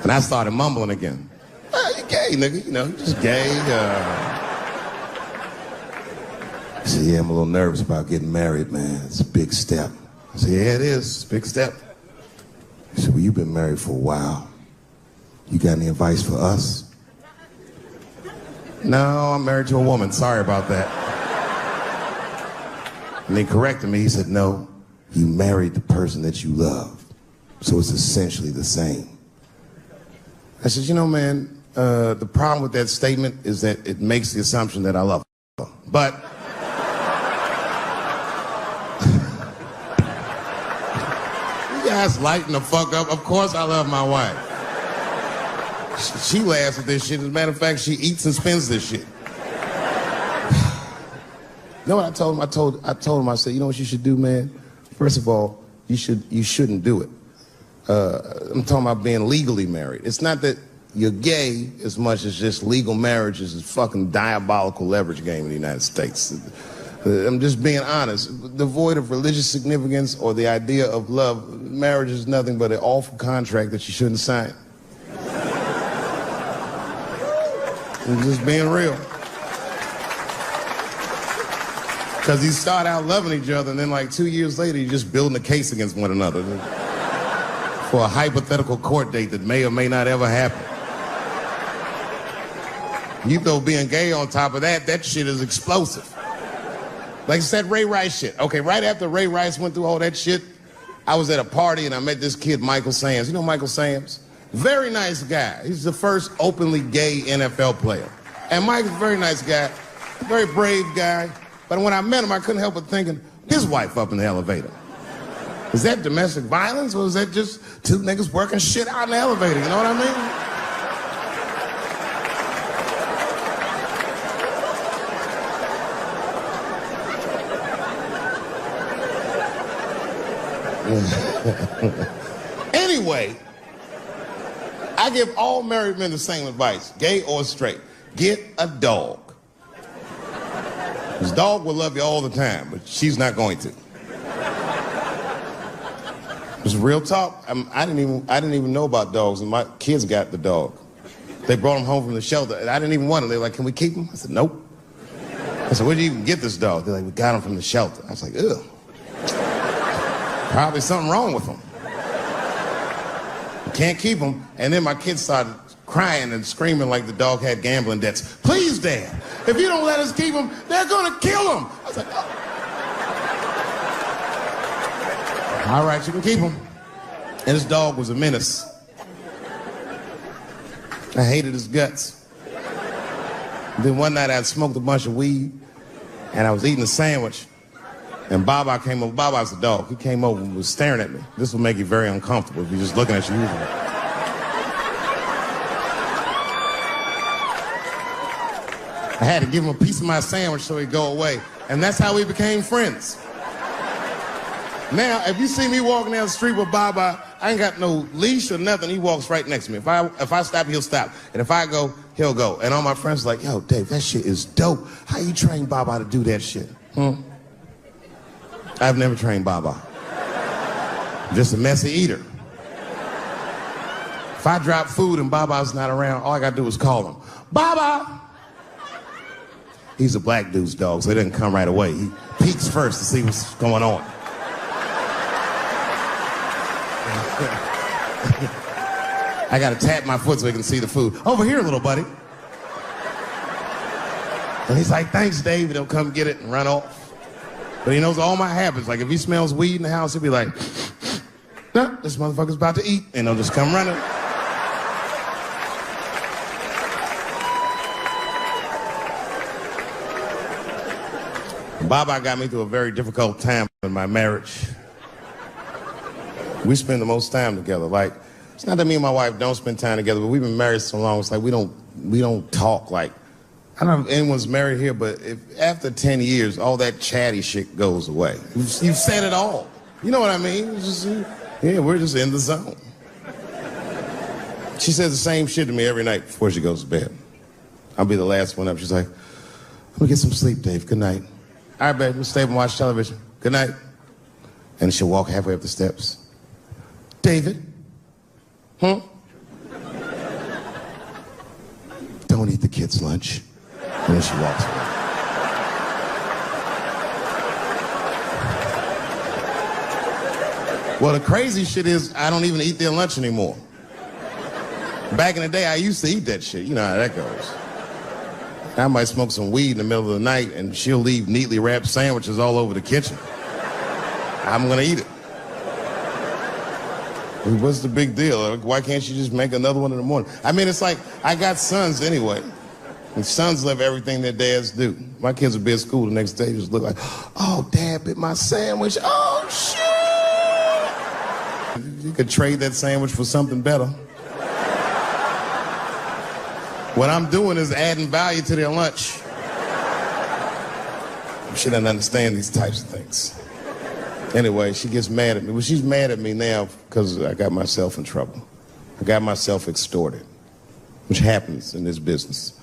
And I started mumbling again. You gay, nigga, you just gay. He said, yeah, I'm a little nervous about getting married, man. It's a big step. I said, yeah, it is. It's a big step. He said, well, you've been married for a while. You got any advice for us? No, I'm married to a woman. Sorry about that. And he corrected me. He said, no, you married the person that you love. So it's essentially the same. I said, man, the problem with that statement is that it makes the assumption that I love her. But you guys lighten the fuck up. Of course I love my wife. She laughs at this shit. As a matter of fact, she eats and spends this shit. You know what I told him? I told him, I said, you know what you should do, man? First of all, you shouldn't do it. I'm talking about being legally married. It's not that you're gay as much as just legal marriage is a fucking diabolical leverage game in the United States. I'm just being honest. Devoid of religious significance or the idea of love, marriage is nothing but an awful contract that you shouldn't sign. I'm just being real. Because you start out loving each other, and then like 2 years later, you're just building a case against one another for a hypothetical court date that may or may not ever happen. You throw being gay on top of that, that shit is explosive. Like I said, Ray Rice shit. Okay, right after Ray Rice went through all that shit, I was at a party and I met this kid, Michael Sams. You know Michael Sams? Very nice guy. He's the first openly gay NFL player. And Mike's a very nice guy, a very brave guy. But when I met him, I couldn't help but thinking, his wife up in the elevator. Is that domestic violence, or is that just two niggas working shit out in the elevator? You know what I mean? Anyway, I give all married men the same advice, gay or straight. Get a dog. His dog will love you all the time, but she's not going to. It's real talk. I didn't even know about dogs, and my kids got the dog. They brought him home from the shelter, and I didn't even want him. They were like, can we keep him? I said, nope. I said, where'd you even get this dog? They're like, we got him from the shelter. I was like, ugh. Probably something wrong with him. You can't keep him. And then my kids started crying and screaming like the dog had gambling debts. Please, Dad, if you don't let us keep him, they're gonna kill him. I was like, oh. All right, you can keep him. And this dog was a menace. I hated his guts. Then one night I smoked a bunch of weed and I was eating a sandwich. And Baba came over. Baba's the dog. He came over and was staring at me. This will make you very uncomfortable if you're just looking at you usually. I had to give him a piece of my sandwich so he'd go away. And that's how we became friends. Now, if you see me walking down the street with Baba, I ain't got no leash or nothing. He walks right next to me. If I stop, he'll stop. And if I go, he'll go. And all my friends are like, yo, Dave, that shit is dope. How you train Baba to do that shit? I've never trained Baba. I'm just a messy eater. If I drop food and Baba's not around, all I gotta do is call him. Baba! He's a black dude's dog, so he doesn't come right away. He peeks first to see what's going on. I gotta tap my foot so he can see the food. Over here, little buddy. And he's like, thanks, Dave. He'll come get it and run off. But he knows all my habits. Like, if he smells weed in the house, he'll be like, no, this motherfucker's about to eat. And he'll just come running. Baba got me through a very difficult time in my marriage. We spend the most time together. Like, it's not that me and my wife don't spend time together, but we've been married so long, it's like we don't talk. Like, I don't know if anyone's married here, but if after 10 years, all that chatty shit goes away. You've said it all. You know what I mean? It's just, yeah, we're just in the zone. She says the same shit to me every night before she goes to bed. I'll be the last one up. She's like, I'm gonna get some sleep, Dave. Good night. All right, babe, we'll stay up and watch television. Good night. And she'll walk halfway up the steps. David? Don't eat the kids' lunch. And then she walks away. Well, the crazy shit is I don't even eat their lunch anymore. Back in the day, I used to eat that shit. You know how that goes. I might smoke some weed in the middle of the night and she'll leave neatly wrapped sandwiches all over the kitchen. I'm gonna eat it. What's the big deal? Why can't you just make another one in the morning? I mean, it's like, I got sons anyway. And sons love everything their dads do. My kids would be at school the next day, just look like, oh, Dad bit my sandwich. Oh, shit! You could trade that sandwich for something better. What I'm doing is adding value to their lunch. She doesn't understand these types of things. Anyway, she gets mad at me. Well, she's mad at me now because I got myself in trouble. I got myself extorted, which happens in this business.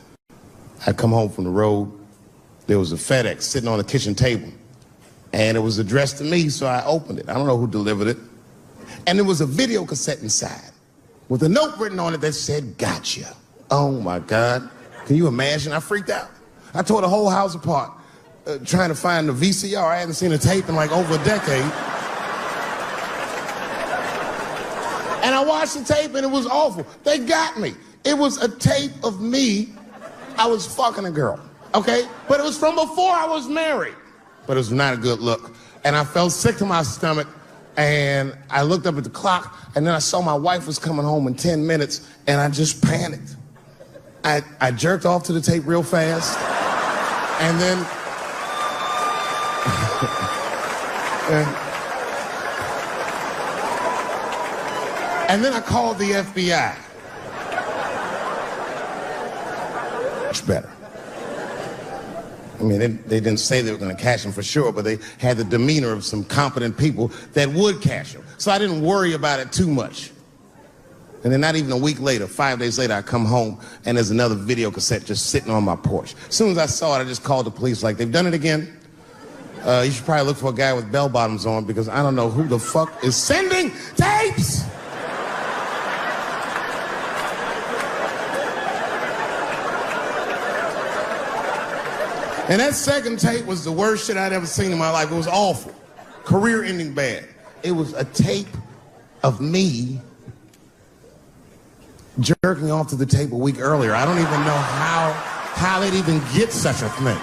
I come home from the road. There was a FedEx sitting on the kitchen table, and it was addressed to me, so I opened it. I don't know who delivered it. And there was a video cassette inside with a note written on it that said, gotcha. Oh, my God. Can you imagine? I freaked out. I tore the whole house apart. Trying to find the VCR. I hadn't seen a tape in like over a decade. And I watched the tape and it was awful. They got me. It was a tape of me. I was fucking a girl, okay? But it was from before I was married. But it was not a good look. And I felt sick to my stomach and I looked up at the clock and then I saw my wife was coming home in 10 minutes and I just panicked. I jerked off to the tape real fast and then and then I called the FBI. Much better. I mean, they didn't say they were going to catch him for sure, but they had the demeanor of some competent people that would catch him. So I didn't worry about it too much. And then not even a week later, 5 days later, I come home and there's another video cassette just sitting on my porch. As soon as I saw it, I just called the police like, they've done it again. You should probably look for a guy with bell bottoms on because I don't know who the fuck is sending tapes. And that second tape was the worst shit I'd ever seen in my life. It was awful. Career-ending bad. It was a tape of me jerking off to the tape a week earlier. I don't even know how they'd even get such a thing.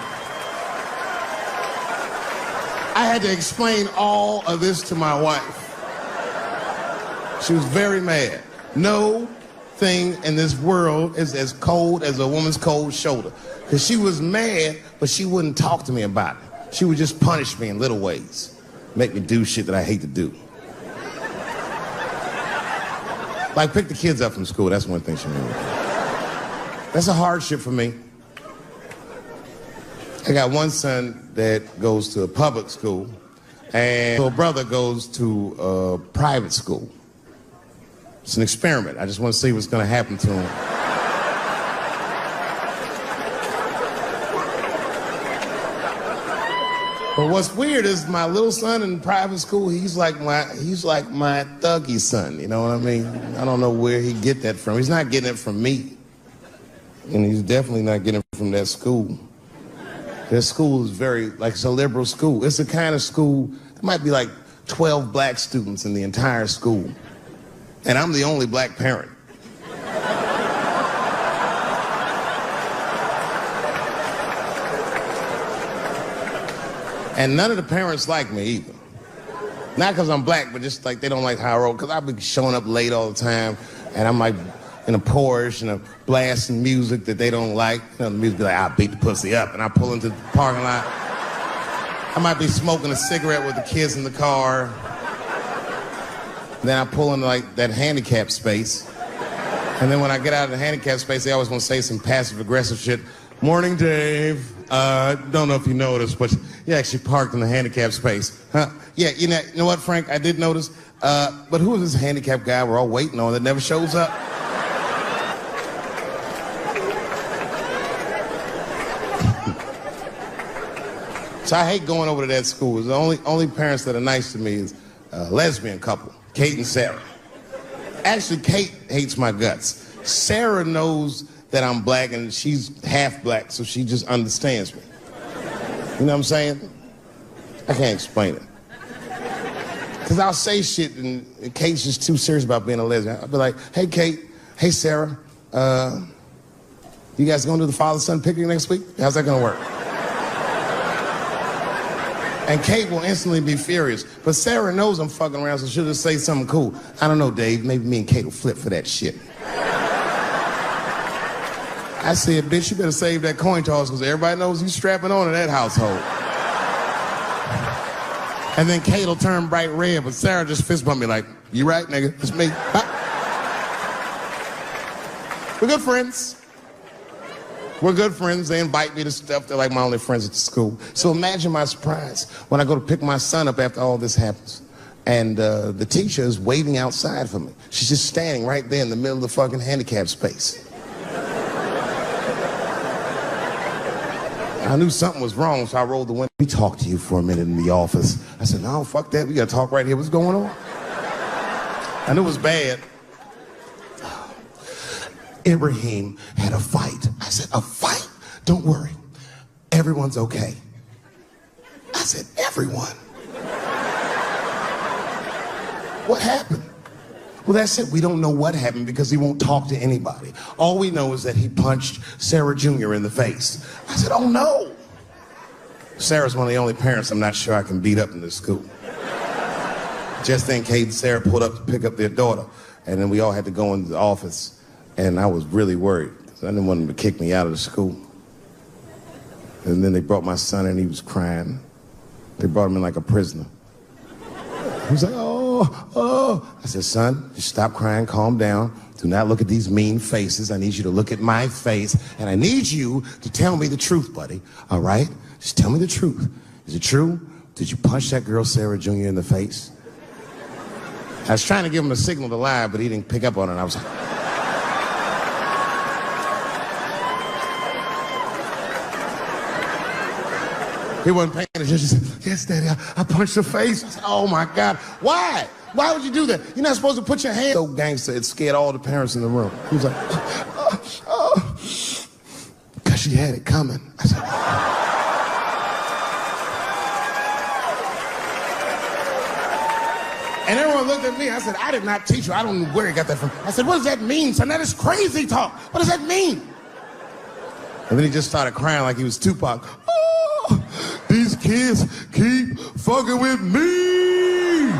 I had to explain all of this to my wife. She was very mad. No thing in this world is as cold as a woman's cold shoulder. Because she was mad, but she wouldn't talk to me about it. She would just punish me in little ways. Make me do shit that I hate to do. Like pick the kids up from school. That's one thing she made me do. That's a hardship for me. I got one son that goes to a public school, and a brother goes to a private school. It's an experiment. I just want to see what's going to happen to him. But what's weird is my little son in private school, he's like my thuggy son, you know what I mean? I don't know where he get that from. He's not getting it from me. And he's definitely not getting it from that school. That school is very, like, it's a liberal school. It's the kind of school, there might be like 12 black students in the entire school. And I'm the only black parent. And none of the parents like me either. Not because I'm black, but just like they don't like how I roll. Because I've been showing up late all the time, and I'm like in a Porsche and a blasting music that they don't like. You know, the music be like, I'll beat the pussy up. And I pull into the parking lot. I might be smoking a cigarette with the kids in the car. Then I pull into like that handicap space. And then when I get out of the handicap space, they always want to say some passive aggressive shit. Morning, Dave. Don't know if you noticed, but you actually parked in the handicap space. Huh? Yeah, you know what, Frank? I did notice. But who is this handicap guy we're all waiting on that never shows up? So I hate going over to that school. The only parents that are nice to me is a lesbian couple, Kate and Sarah. Actually, Kate hates my guts. Sarah knows that I'm black and she's half black, so she just understands me. You know what I'm saying? I can't explain it. Because I'll say shit and Kate's just too serious about being a lesbian. I'll be like, hey, Kate, hey, Sarah, you guys going to the father-son picnic next week? How's that going to work? And Kate will instantly be furious. But Sarah knows I'm fucking around, so she'll just say something cool. I don't know, Dave. Maybe me and Kate will flip for that shit. I said, bitch, you better save that coin toss because everybody knows you strapping on in that household. And then Kate will turn bright red, but Sarah just fist bump me like, you right, nigga? It's me. Huh? We're good friends. We're good friends. They invite me to stuff. They're like my only friends at the school. So imagine my surprise when I go to pick my son up after all this happens. And the teacher is waiting outside for me. She's just standing right there in the middle of the fucking handicap space. I knew something was wrong, so I rolled the window. We talked to you for a minute in the office. I said, no, fuck that. We got to talk right here. What's going on? I knew it was bad. Ibrahim had a fight. I said, a fight? Don't worry. Everyone's okay. I said, everyone. What happened? Well, that's it. We don't know what happened because he won't talk to anybody. All we know is that he punched Sarah Jr. in the face. I said, oh no. Sarah's one of the only parents I'm not sure I can beat up in this school. Just then, Kate and Sarah pulled up to pick up their daughter. And then we all had to go into the office. And I was really worried because I didn't want them to kick me out of the school. And then they brought my son in, he was crying. They brought him in like a prisoner. He was like, oh. I said, son, just stop crying, calm down. Do not look at these mean faces. I need you to look at my face. And I need you to tell me the truth, buddy. All right? Just tell me the truth. Is it true? Did you punch that girl, Sarah Jr., in the face? I was trying to give him a signal to lie, but he didn't pick up on it. I was like... He wasn't paying attention. He said, yes, Daddy, I punched her face. I said, oh, my God. Why? Why would you do that? You're not supposed to put your hand... So gangster, it scared all the parents in the room. He was like, because she had it coming. I said, And everyone looked at me. I said, I did not teach you. I don't know where you got that from. I said, what does that mean, son? That is crazy talk. What does that mean? And then he just started crying like he was Tupac. Oh, these kids keep fucking with me.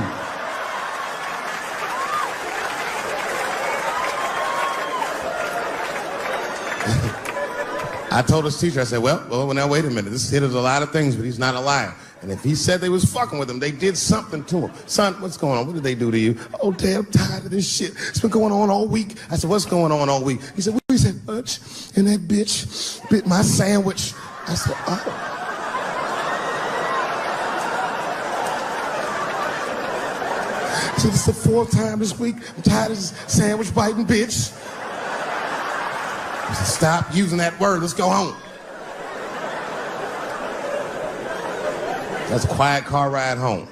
I told his teacher, I said, well, now wait a minute. This kid is a lot of things, but he's not a liar. And if he said they was fucking with him, they did something to him. Son, what's going on? What did they do to you? Oh, damn, I'm tired of this shit. It's been going on all week. I said, what's going on all week? He said, we said lunch, and that bitch bit my sandwich. I said, oh. He said, it's the fourth time this week. I'm tired of this sandwich biting bitch. I said, stop using that word. Let's go home. That's a quiet car ride home.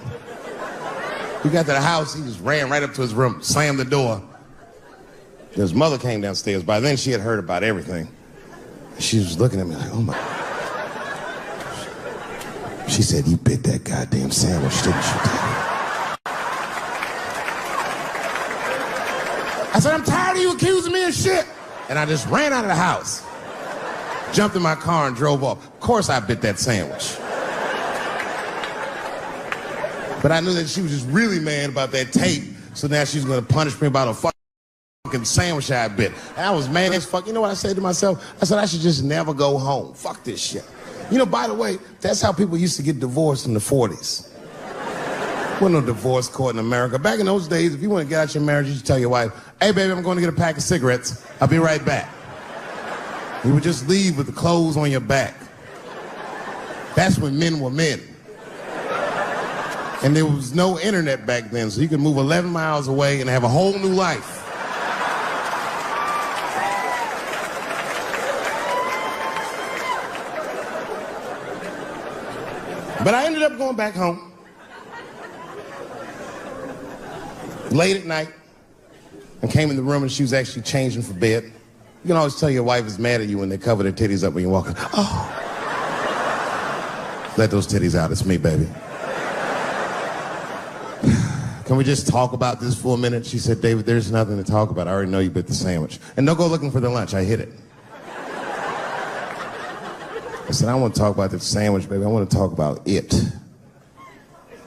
We got to the house, he just ran right up to his room, slammed the door. His mother came downstairs. By then, she had heard about everything. She was looking at me like, oh my. She said, you bit that goddamn sandwich, didn't you, Daddy? I said, I'm tired of you accusing me of shit. And I just ran out of the house, jumped in my car and drove off. Of course I bit that sandwich. But I knew that she was just really mad about that tape, so now she's gonna punish me about a fucking sandwich I bit. And I was mad as fuck. You know what I said to myself? I said, I should just never go home. Fuck this shit. You know, by the way, that's how people used to get divorced in the 40s. There wasn't no divorce court in America. Back in those days, if you want to get out your marriage, you just tell your wife, hey, baby, I'm going to get a pack of cigarettes. I'll be right back. You would just leave with the clothes on your back. That's when men were men. And there was no internet back then, so you could move 11 miles away and have a whole new life. But I ended up going back home. Late at night, and came in the room and she was actually changing for bed. You can always tell your wife is mad at you when they cover their titties up when you're walking. Oh. Let those titties out, it's me, baby. Can we just talk about this for a minute? She said, David, there's nothing to talk about. I already know you bit the sandwich. And don't go looking for the lunch, I hid it. I said, I don't want to talk about the sandwich, baby. I want to talk about it.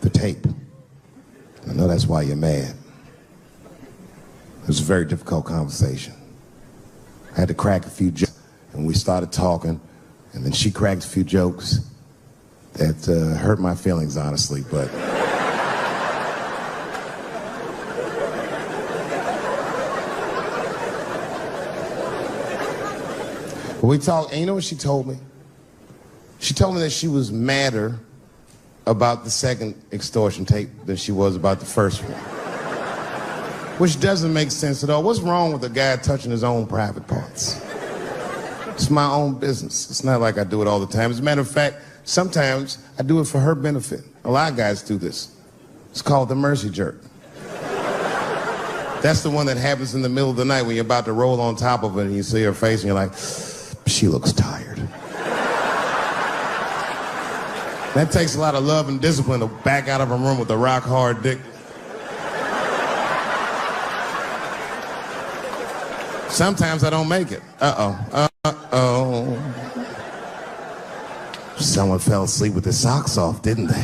The tape. I know that's why you're mad. It was a very difficult conversation. I had to crack a few jokes, and we started talking, and then she cracked a few jokes that hurt my feelings, honestly, but... We talked, and you know what she told me? She told me that she was madder about the second extortion tape than she was about the first one. Which doesn't make sense at all. What's wrong with a guy touching his own private parts? It's my own business. It's not like I do it all the time. As a matter of fact, sometimes I do it for her benefit. A lot of guys do this. It's called the mercy jerk. That's the one that happens in the middle of the night when you're about to roll on top of it and you see her face and you're like, she looks tired. That takes a lot of love and discipline to back out of a room with a rock-hard dick. Sometimes I don't make it. Uh-oh. Someone fell asleep with their socks off, didn't they?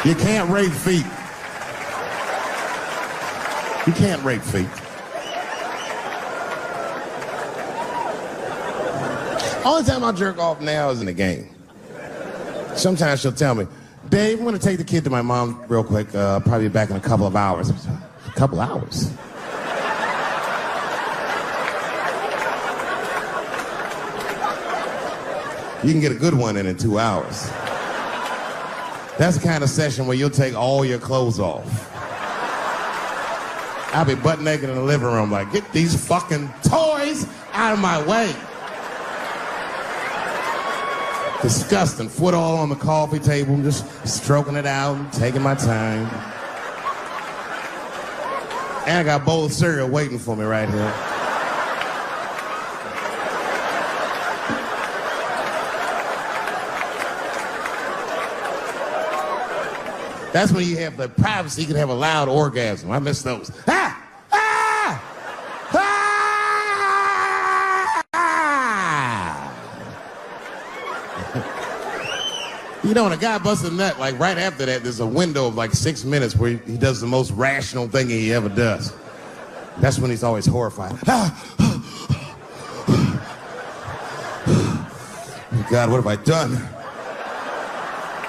You can't rape feet. You can't rape feet. Only time I jerk off now is in the game. Sometimes she'll tell me, Dave, I'm gonna take the kid to my mom real quick. Probably back in a couple of hours. A couple hours? You can get a good one in 2 hours. That's the kind of session where you'll take all your clothes off. I'll be butt naked in the living room like, get these fucking toys out of my way. Disgusting. Foot all on the coffee table, just stroking it out, taking my time. And I got a bowl of cereal waiting for me right here. That's when you have the privacy, you can have a loud orgasm. I miss those. Ah! Ah! Ah! You know, when a guy busts a nut, like right after that, there's a window of like 6 minutes where he does the most rational thing he ever does. That's when he's always horrified. Ah! Oh God, what have I done?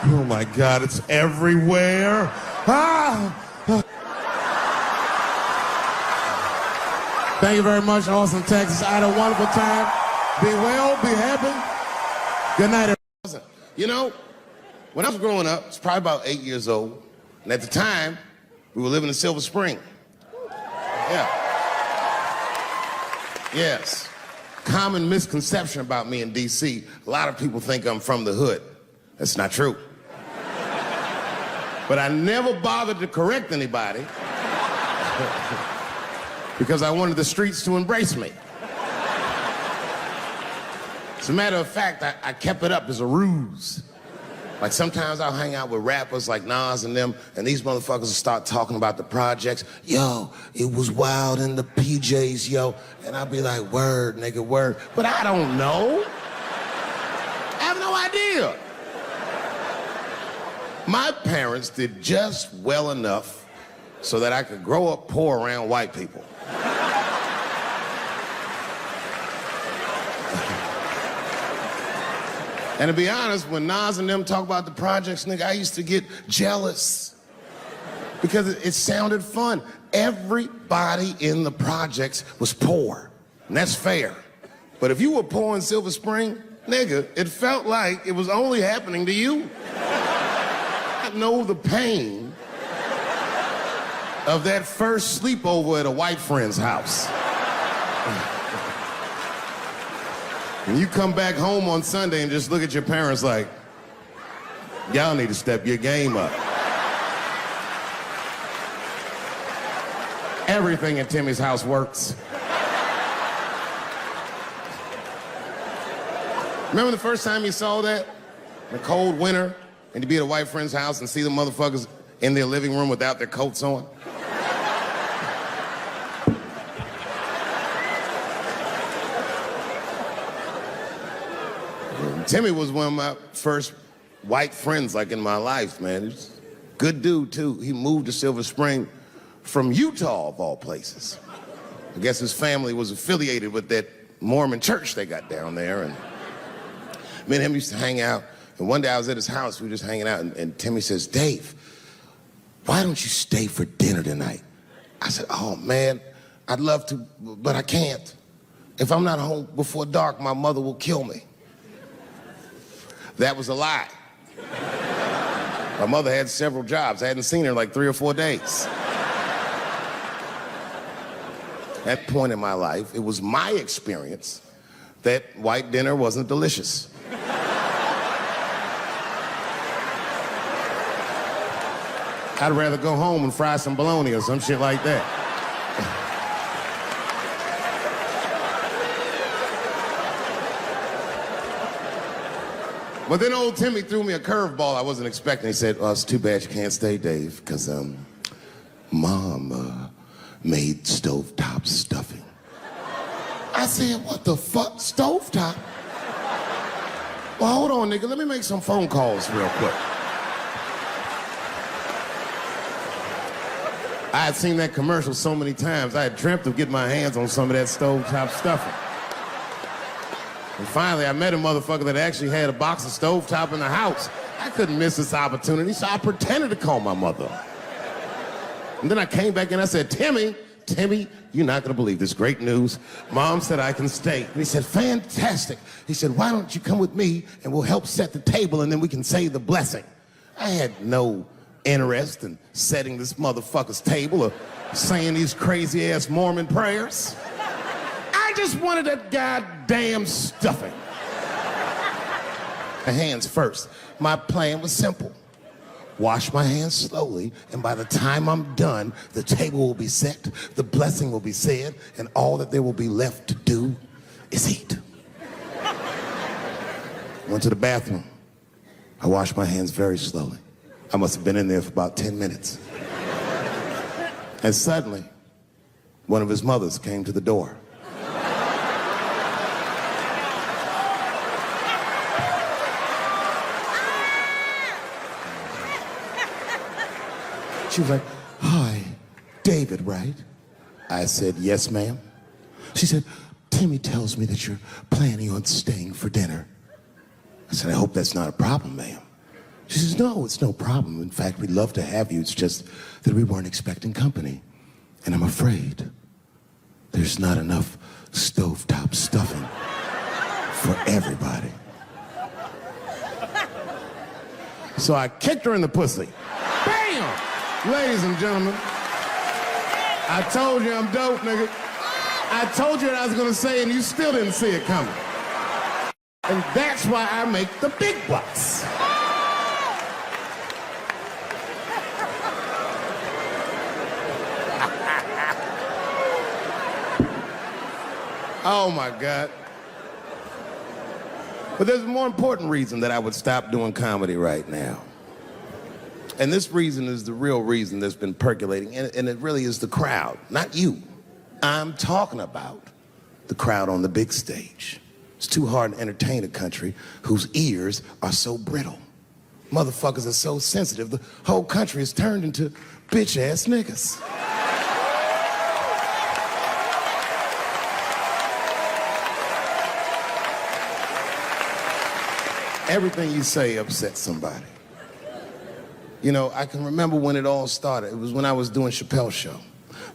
Oh my God, it's everywhere. Ah! Thank you very much, Austin, Texas. I had a wonderful time. Be well, be happy. Good night, everyone. You know, when I was growing up, I was probably about 8 years old, and at the time, we were living in Silver Spring. Yeah. Yes. Common misconception about me in D.C. A lot of people think I'm from the hood. That's not true. But I never bothered to correct anybody because I wanted the streets to embrace me. As a matter of fact, I kept it up as a ruse. Like sometimes I'll hang out with rappers like Nas and them, and these motherfuckers will start talking about the projects. Yo, it was wild in the PJs, yo. And I'll be like, word, nigga, word. But I don't know. I have no idea. My parents did just well enough so that I could grow up poor around white people. And to be honest, when Nas and them talk about the projects, nigga, I used to get jealous because it sounded fun. Everybody in the projects was poor, and that's fair. But if you were poor in Silver Spring, nigga, it felt like it was only happening to you. I know the pain of that first sleepover at a white friend's house. When you come back home on Sunday and just look at your parents like, y'all need to step your game up. Everything in Timmy's house works. Remember the first time you saw that? In a cold winter, and you'd be at a white friend's house and see the motherfuckers in their living room without their coats on? Timmy was one of my first white friends, like, in my life, man. He's a good dude, too. He moved to Silver Spring from Utah, of all places. I guess his family was affiliated with that Mormon church they got down there, and me and him used to hang out. And one day I was at his house, we were just hanging out, and Timmy says, Dave, why don't you stay for dinner tonight? I said, oh, man, I'd love to, but I can't. If I'm not home before dark, my mother will kill me. That was a lie. My mother had several jobs. I hadn't seen her in like 3 or 4 days. At that point in my life, it was my experience that white dinner wasn't delicious. I'd rather go home and fry some bologna or some shit like that. But then old Timmy threw me a curveball I wasn't expecting. He said, oh, it's too bad you can't stay, Dave, because Mom made stovetop stuffing. I said, what the fuck, stovetop? Well, hold on, nigga, let me make some phone calls real quick. I had seen that commercial so many times, I had dreamt of getting my hands on some of that stovetop stuffing. And finally, I met a motherfucker that actually had a box of stovetop in the house. I couldn't miss this opportunity, so I pretended to call my mother. And then I came back and I said, Timmy, you're not gonna believe this great news. Mom said I can stay. And he said, fantastic. He said, why don't you come with me and we'll help set the table and then we can say the blessing. I had no interest in setting this motherfucker's table or saying these crazy ass Mormon prayers. I just wanted that goddamn stuffing. My hands first. My plan was simple. Wash my hands slowly, and by the time I'm done, the table will be set, the blessing will be said, and all that there will be left to do is eat. Went to the bathroom. I washed my hands very slowly. I must have been in there for about 10 minutes. And suddenly, one of his mothers came to the door. She was like, "Hi, David, right?" I said, "Yes, ma'am." She said, "Timmy tells me that you're planning on staying for dinner." I said, "I hope that's not a problem, ma'am." She says, "No, it's no problem. In fact, we'd love to have you. It's just that we weren't expecting company. And I'm afraid there's not enough stovetop stuffing for everybody." So I kicked her in the pussy. Bam! Ladies and gentlemen, I told you I'm dope, nigga. I told you what I was gonna say and you still didn't see it coming. And that's why I make the big bucks. Oh my God. But there's a more important reason that I would stop doing comedy right now. And this reason is the real reason that's been percolating, and it really is the crowd, not you. I'm talking about the crowd on the big stage. It's too hard to entertain a country whose ears are so brittle. Motherfuckers are so sensitive, the whole country is turned into bitch-ass niggas. Everything you say upsets somebody. You know, I can remember when it all started. It was when I was doing Chappelle show.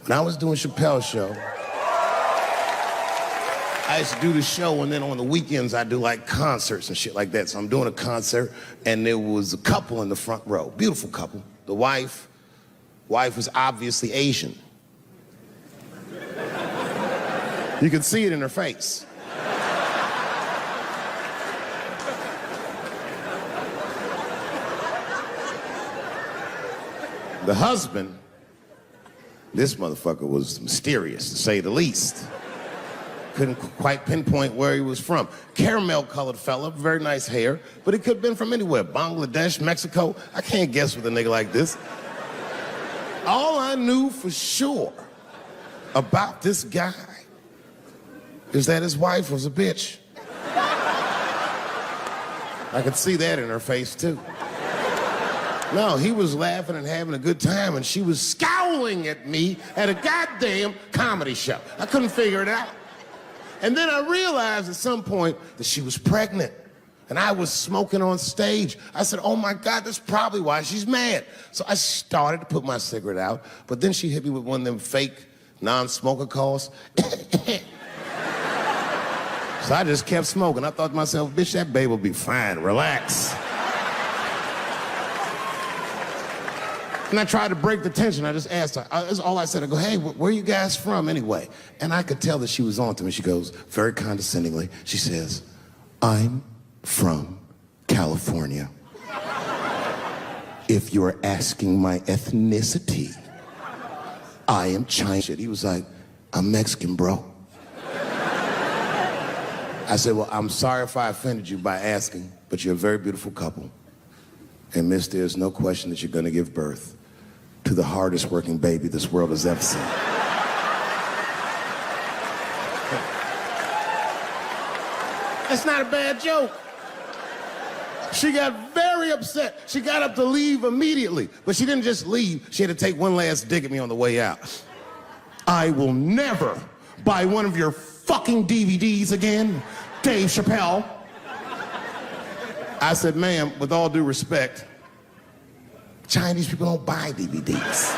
When I was doing Chappelle show, I used to do the show, and then on the weekends I do like concerts and shit like that. So I'm doing a concert, and there was a couple in the front row, beautiful couple. The wife was obviously Asian. You could see it in her face. The husband, this motherfucker was mysterious, to say the least. Couldn't quite pinpoint where he was from. Caramel-colored fella, very nice hair, but he could have been from anywhere. Bangladesh, Mexico. I can't guess with a nigga like this. All I knew for sure about this guy is that his wife was a bitch. I could see that in her face, too. No, he was laughing and having a good time, and she was scowling at me at a goddamn comedy show. I couldn't figure it out. And then I realized at some point that she was pregnant, and I was smoking on stage. I said, "Oh my God, that's probably why she's mad." So I started to put my cigarette out, but then she hit me with one of them fake non-smoker calls. So I just kept smoking. I thought to myself, "Bitch, that babe will be fine, relax." And I tried to break the tension. I just asked her. That's all I said. I go, "Hey, where are you guys from anyway?" And I could tell that she was on to me. She goes, very condescendingly, she says, "I'm from California. If you're asking my ethnicity, I am Chinese." He was like, "I'm Mexican, bro." I said, "Well, I'm sorry if I offended you by asking, but you're a very beautiful couple. And miss, there's no question that you're gonna give birth to the hardest working baby this world has ever seen." That's not a bad joke. She got very upset. She got up to leave immediately, but she didn't just leave. She had to take one last dig at me on the way out. "I will never buy one of your fucking DVDs again, Dave Chappelle." I said, "Ma'am, with all due respect, Chinese people don't buy DVDs."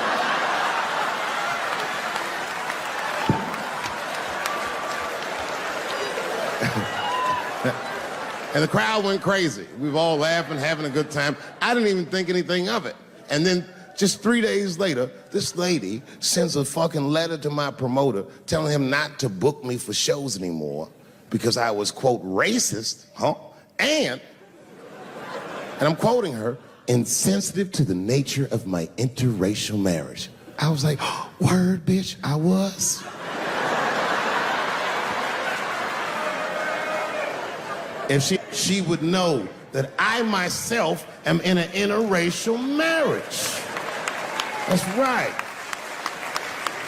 And the crowd went crazy. We were all laughing, having a good time. I didn't even think anything of it. And then just 3 days later, this lady sends a fucking letter to my promoter telling him not to book me for shows anymore because I was, quote, racist, and I'm quoting her, "insensitive to the nature of my interracial marriage." I was like, "Word, bitch, I was." If she would know that I myself am in an interracial marriage. That's right.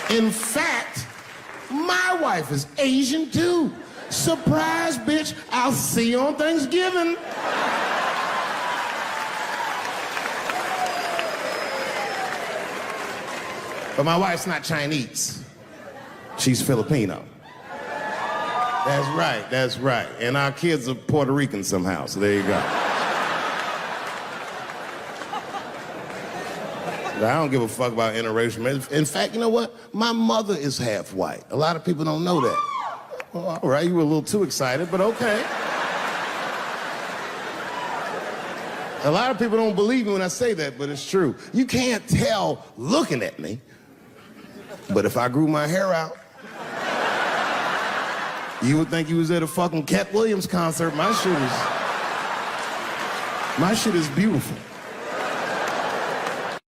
In fact, my wife is Asian too. Surprise, bitch, I'll see you on Thanksgiving. But my wife's not Chinese. She's Filipino. That's right. And our kids are Puerto Rican somehow, so there you go. But I don't give a fuck about interracial marriage. In fact, you know what? My mother is half white. A lot of people don't know that. Well, all right, you were a little too excited, but okay. A lot of people don't believe me when I say that, but it's true. You can't tell looking at me, but if I grew my hair out, you would think you was at a fucking Cat Williams concert. My shit is beautiful.